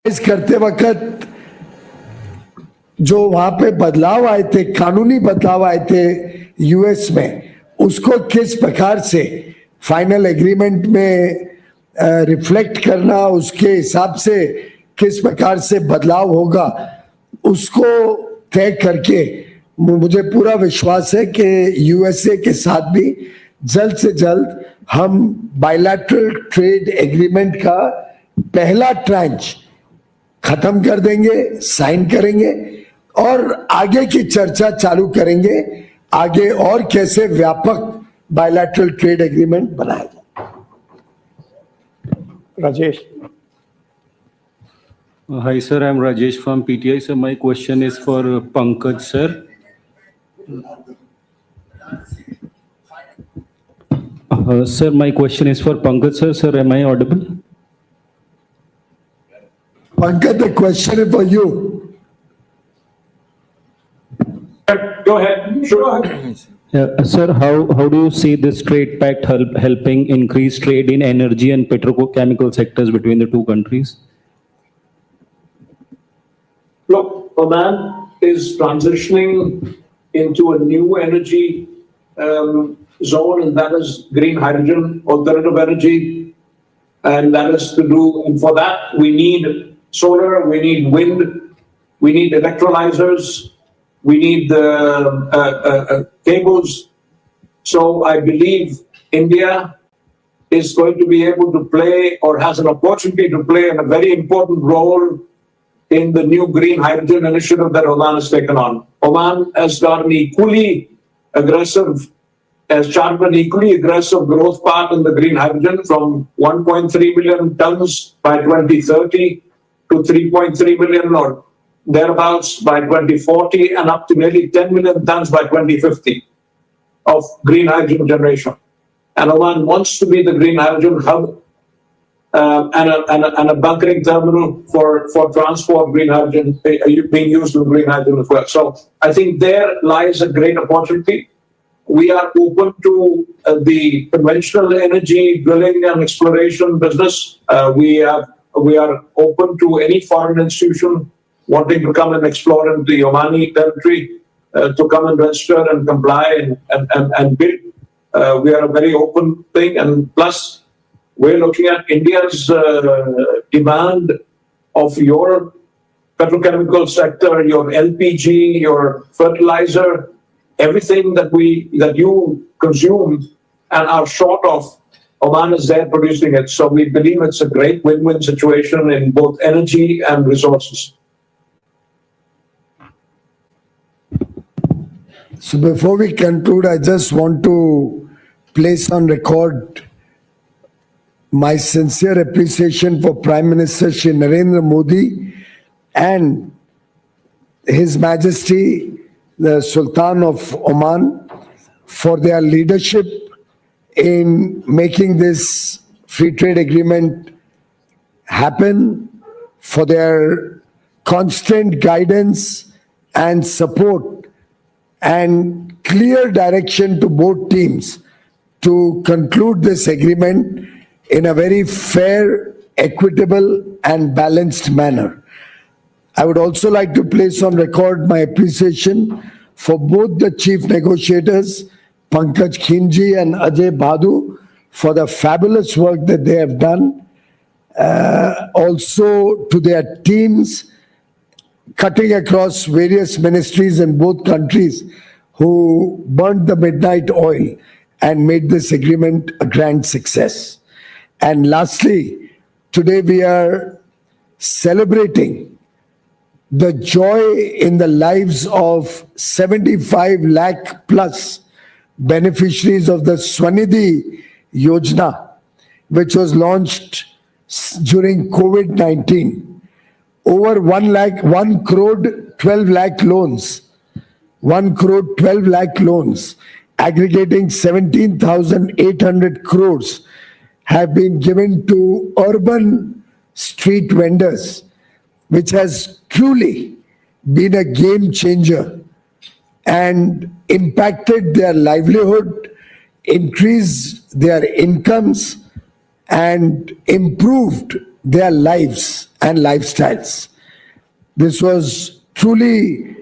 इस करते वक्त जो वहां पे बदलाव आए थे, कानूनी बदलाव आए थे US में, उसको किस प्रकार से फाइनल एग्रीमेंट में रिफ्लेक्ट करना, उसके हिसाब से किस प्रकार से बदलाव होगा, उसको तय करके मुझे पूरा विश्वास है कि यूएसए के साथ भी जल्द से जल्द हम बायलैटरल ट्रेड एग्रीमेंट का पहला ट्रांच खत्म कर देंगे, साइन करेंगे और आगे की चर्चा चालू करेंगे, आगे और कैसे व्यापक बायलैटरल ट्रेड एग्रीमेंट बनाया जाए। Rajesh. Hi sir, I am Rajesh from PTI. So my question is for Pankaj sir. Sir, my question is for Pankaj sir. Sir, am I audible? Pankaj, the question is for you. Go ahead. Sure. Sir, how do you see this trade pact helping increase trade in energy and petrochemical sectors between the two countries? Look, Oman is transitioning into a new energy zone, and that is green hydrogen, alternative energy, and that is to do, and for that we need solar, we need wind, we need electrolyzers, we need cables. So I believe India is going to be able to play, or has an opportunity to play, a very important role in the new green hydrogen initiative that Oman has taken on. Oman has charted an equally aggressive growth path in the green hydrogen from 1.3 million tons by 2030 to 3.3 million or thereabouts by 2040 and up to nearly 10 million tons by 2050 of green hydrogen generation. And Oman wants to be the green hydrogen hub and a bunkering terminal for transport green hydrogen being used in green hydrogen as well. So I think there lies a great opportunity. We are open to the conventional energy drilling and exploration business. We are open to any foreign institution wanting to come and explore into the Omani territory to come and register and comply and bid. We are a very open thing, and plus we're looking at India's demand of your petrochemical sector, your LPG, your fertilizer, everything that you consume and are short of. Oman is there producing it. So we believe it's a great win-win situation in both energy and resources. So before we conclude, I just want to place on record my sincere appreciation for Prime Minister Shri Narendra Modi and His Majesty the Sultan of Oman for their leadership in making this free trade agreement happen, for their constant guidance and support and clear direction to both teams to conclude this agreement in a very fair, equitable and balanced manner. I would also like to place on record my appreciation for both the chief negotiators, Pankaj Khinji and Ajay Bhadu, for the fabulous work that they have done. Also to their teams cutting across various ministries in both countries who burnt the midnight oil and made this agreement a grand success. And lastly, today we are celebrating the joy in the lives of 75 lakh plus beneficiaries of the Swanidhi Yojana, which was launched during COVID-19. Over 1 crore 12 lakh loans, 1 crore 12 lakh loans, aggregating 17,800 crores have been given to urban street vendors, which has truly been a game changer and impacted their livelihood, increased their incomes, and improved their lives and lifestyles. This was truly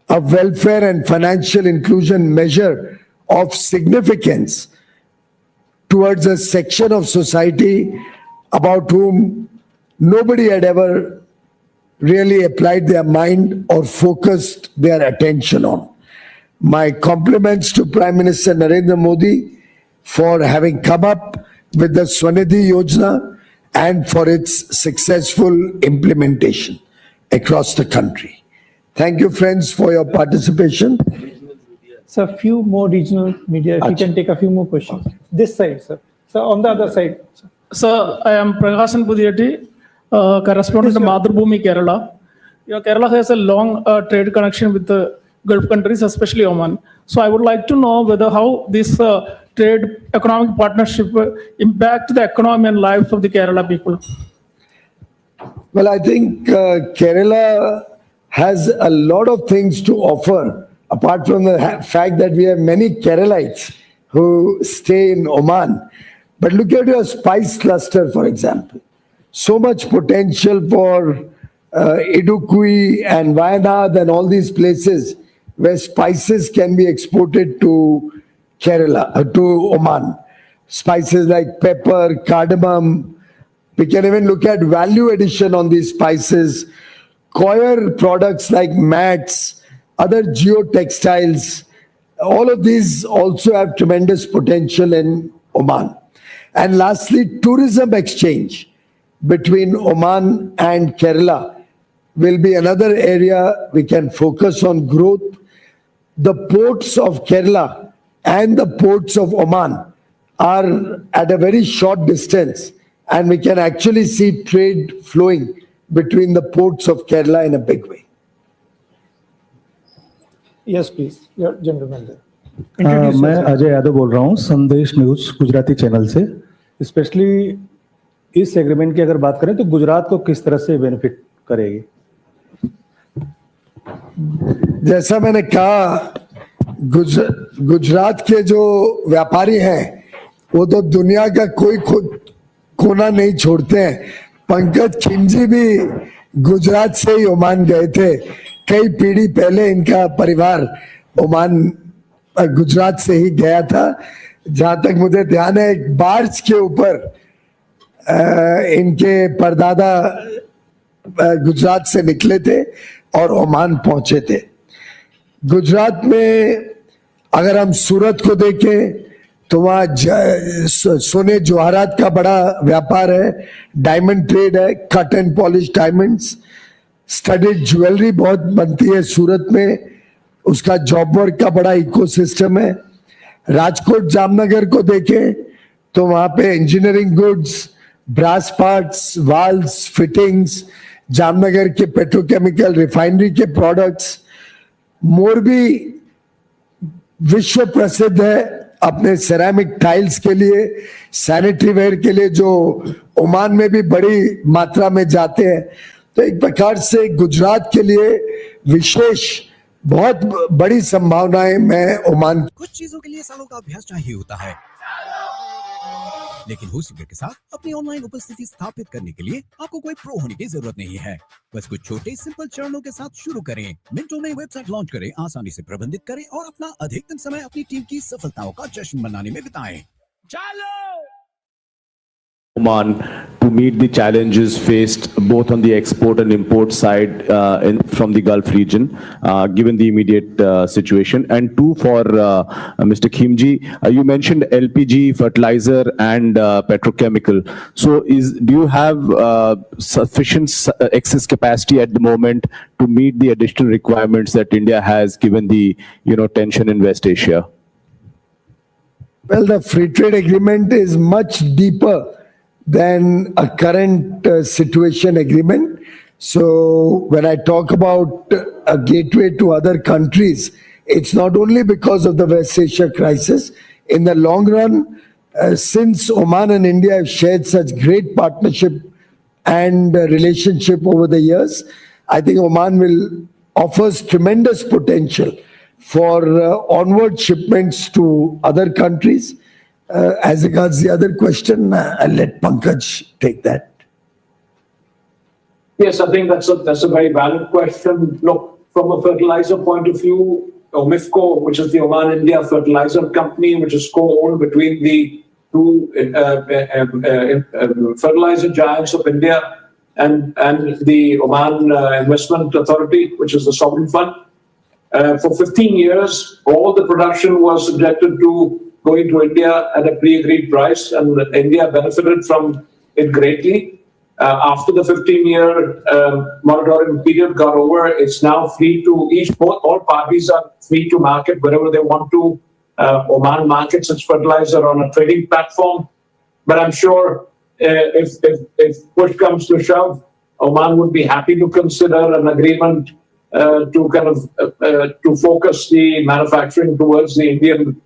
a welfare and financial inclusion measure of significance towards a section of society about whom nobody had ever really applied their mind or focused their attention on. My compliments to Prime Minister Narendra Modi for having come up with the Swanidhi Yojana and for its successful implementation across the country. Thank you, friends, for your participation. Sir, a few more regional media, if you can take a few more questions. This side, sir. Sir, on the other side. Sir. Sir, I am Prakasan Pudiyati, correspondent to Madhubhumi, Kerala. Kerala has a long trade connection with the Gulf countries, especially Oman. So I would like to know whether how this trade economic partnership impact the economy and lives of the Kerala people. Well, I think Kerala has a lot of things to offer, apart from the fact that we have many Keralites who stay in Oman. But look at your spice cluster, for example. So much potential for Idukki and Wayanad and all these places where spices can be exported to Kerala, to Oman. Spices like pepper, cardamom. We can even look at value addition on these spices. Coir products like mats, other geotextiles. All of these also have tremendous potential in Oman. And lastly, tourism exchange between Oman and Kerala will be another area we can focus on growth. The ports of Kerala and the ports of Oman are at a very short distance, and we can actually see trade flowing between the ports of Kerala in a big way. Yes, please. Your gentleman there. मैं अजय यादव बोल रहा हूँ संदेश news Gujarati channel से। Specially इस agreement की अगर बात करें तो गुजरात को किस तरह से बेनिफिट करेगी? जैसा मैंने कहा, गुजरात के जो व्यापारी हैं वो तो दुनिया का कोई कोना नहीं छोड़ते हैं। पंकज खिमजी भी गुजरात से ही ओमान गए थे। कई पीढ़ी पहले इनका परिवार ओमान गुजरात से ही गया था। जहां तक मुझे ध्यान है, एक बार्ज के ऊपर इनके परदादा गुजरात से निकले थे और ओमान पहुंचे थे। गुजरात में अगर हम सूरत को देखें तो वहाँ सोने जवाहरात का बड़ा व्यापार है, डायमंड ट्रेड है, cut and polish diamonds, studied jewellery बहुत बनती है सूरत में, उसका जॉब वर्क का बड़ा इकोसिस्टम है। राजकोट जामनगर को देखें तो वहाँ पे engineering goods, brass parts, valves, fittings, Jamnagar के पेट्रोकेमिकल रिफाइनरी के प्रोडक्ट्स। मोरबी विश्व प्रसिद्ध है अपने सेरामिक टाइल्स के लिए, सैनिटरी वेयर के लिए, जो ओमान में भी बड़ी मात्रा में जाते हैं। तो एक प्रकार से गुजरात के लिए विशेष बहुत बड़ी संभावनाएं मैं ओमान। कुछ चीजों के लिए सालों का अभ्यास चाहिए होता है, लेकिन होशियारी के साथ अपनी ऑनलाइन उपस्थिति स्थापित करने के लिए आपको कोई प्रो होने की जरूरत नहीं है। बस कुछ छोटे सिंपल चरणों के साथ शुरू करें। मिनटों में वेबसाइट लॉन्च करें, आसानी से प्रबंधित करें और अपना अधिकतम समय अपनी टीम की सफलताओं का जश्न मनाने में बिताएं। Oman to meet the challenges faced both on the export and import side from the Gulf region, given the immediate situation. And two, for Mr. Khimji, you mentioned LPG, fertilizer, and petrochemical. So, do you have sufficient excess capacity at the moment to meet the additional requirements that India has, given the tension in West Asia? Well, the free trade agreement is much deeper than a current situation agreement. So when I talk about a gateway to other countries, it's not only because of the West Asia crisis. In the long run, since Oman and India have shared such great partnership and relationship over the years, I think Oman offers tremendous potential for onward shipments to other countries. As regards the other question, I'll let Pankaj take that. Yes, I think that's a very valid question. Look, from a fertilizer point of view, OMIFCO, which is the Oman India Fertilizer Company, which is co-owned between the two fertilizer giants of India and the Oman Investment Authority, which is the sovereign fund. For 15 years, all the production was subjected to going to India at a pre-agreed price, and India benefited from it greatly. After the 15-year moratorium period got over, it's now free to all parties are free to market wherever they want to. Oman markets its fertilizer on a trading platform, but I'm sure if push comes to shove, Oman would be happy to consider an agreement to kind of to focus the manufacturing towards the Indian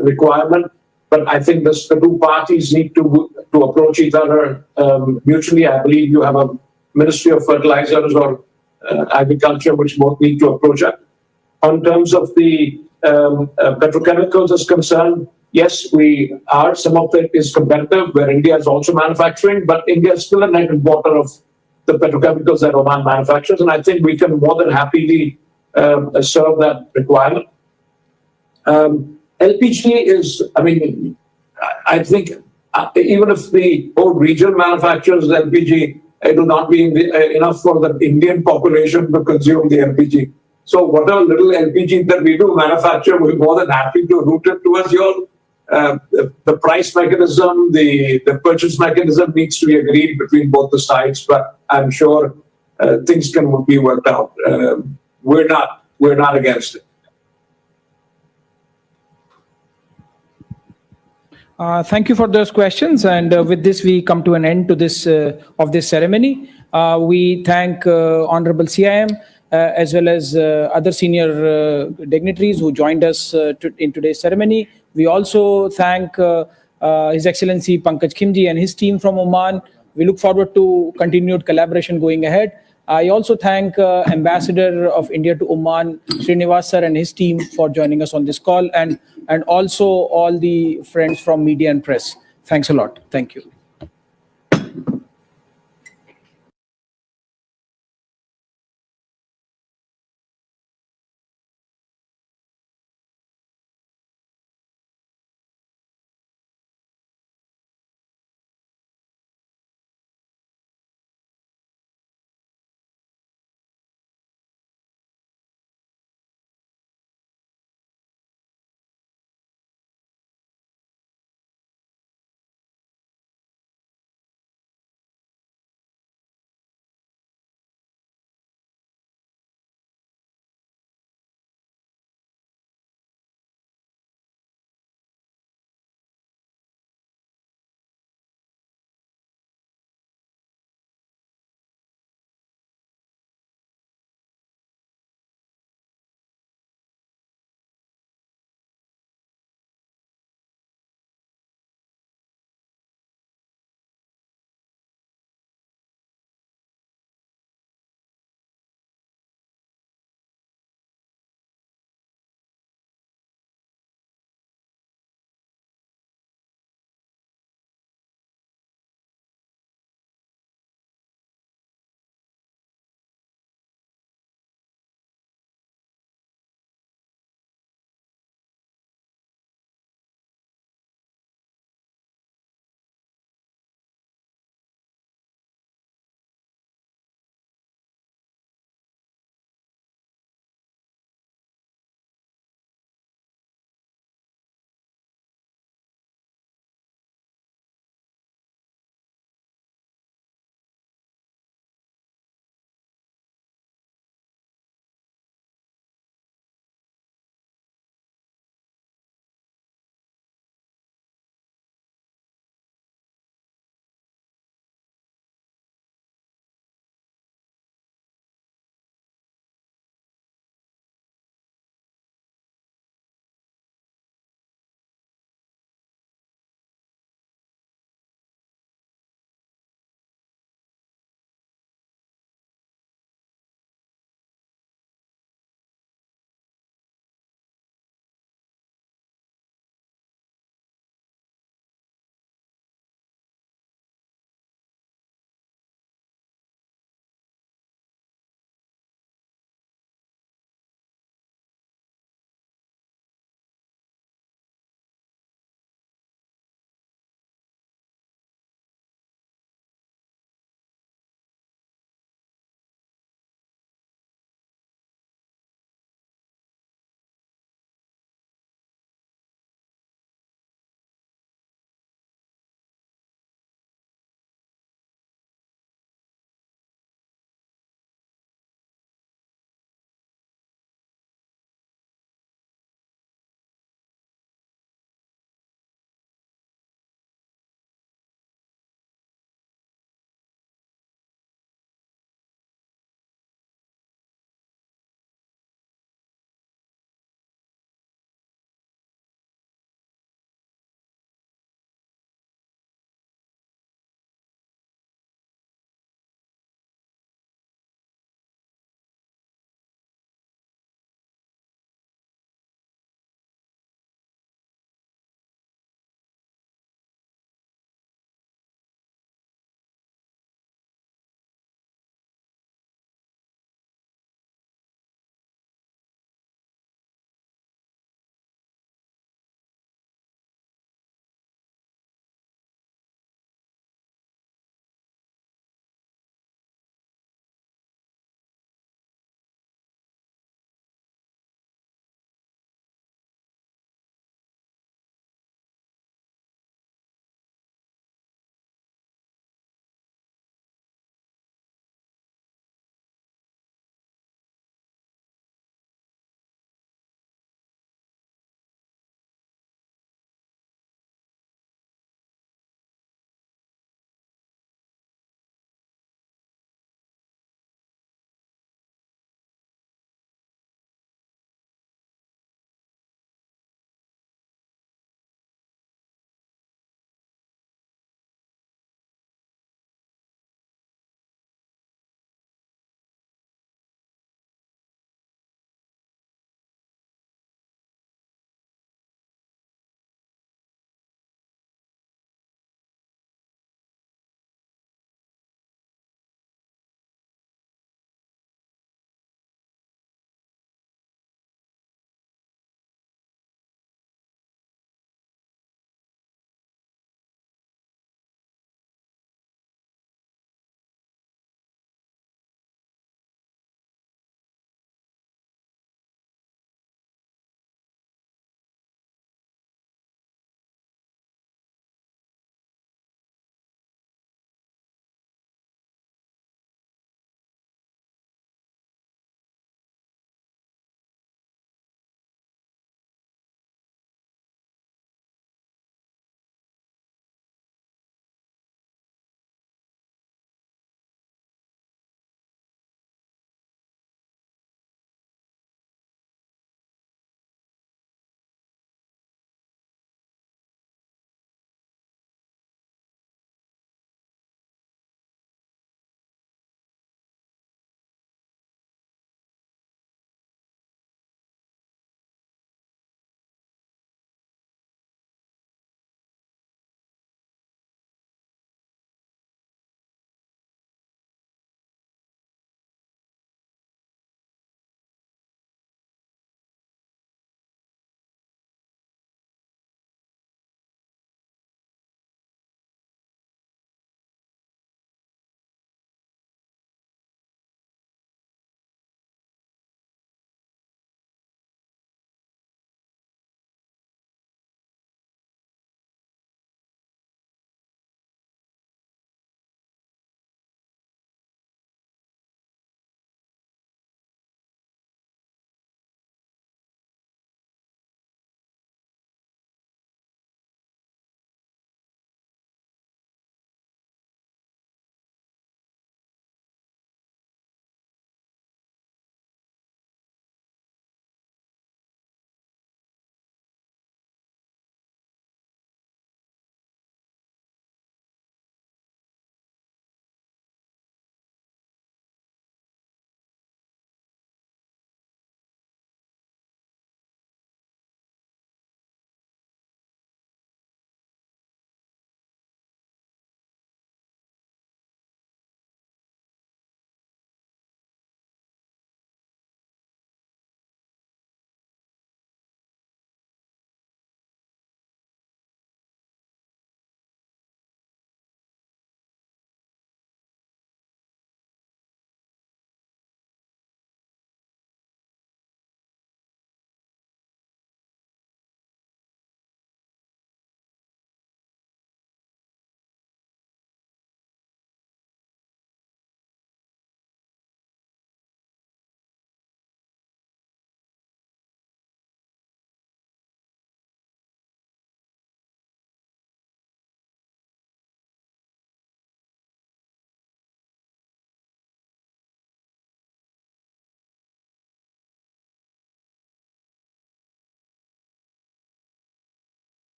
requirement. But I think the two parties need to approach each other mutually. I believe you have a Ministry of Fertilizers or Agriculture, which both need to approach it. In terms of the petrochemicals is concerned, yes, we are. Some of it is competitive, where India is also manufacturing, but India is still a net importer of the petrochemicals that Oman manufactures, and I think we can more than happily serve that requirement. LPG is, I mean, I think even if the whole region manufactures LPG, it will not be enough for the Indian population to consume the LPG. So whatever little LPG that we do manufacture, we're more than happy to route it towards your the price mechanism, the purchase mechanism needs to be agreed between both the sides, but I'm sure things can be worked out. We're not against it. Thank you for those questions, and with this we come to an end to this of this ceremony. We thank Honorable CIM as well as other senior dignitaries who joined us in today's ceremony. We also thank His Excellency Pankaj Khimji and his team from Oman. We look forward to continued collaboration going ahead. I also thank Ambassador of India to Oman, Srinivas sir, and his team for joining us on this call, and also all the friends from media and press. Thanks a lot. Thank you.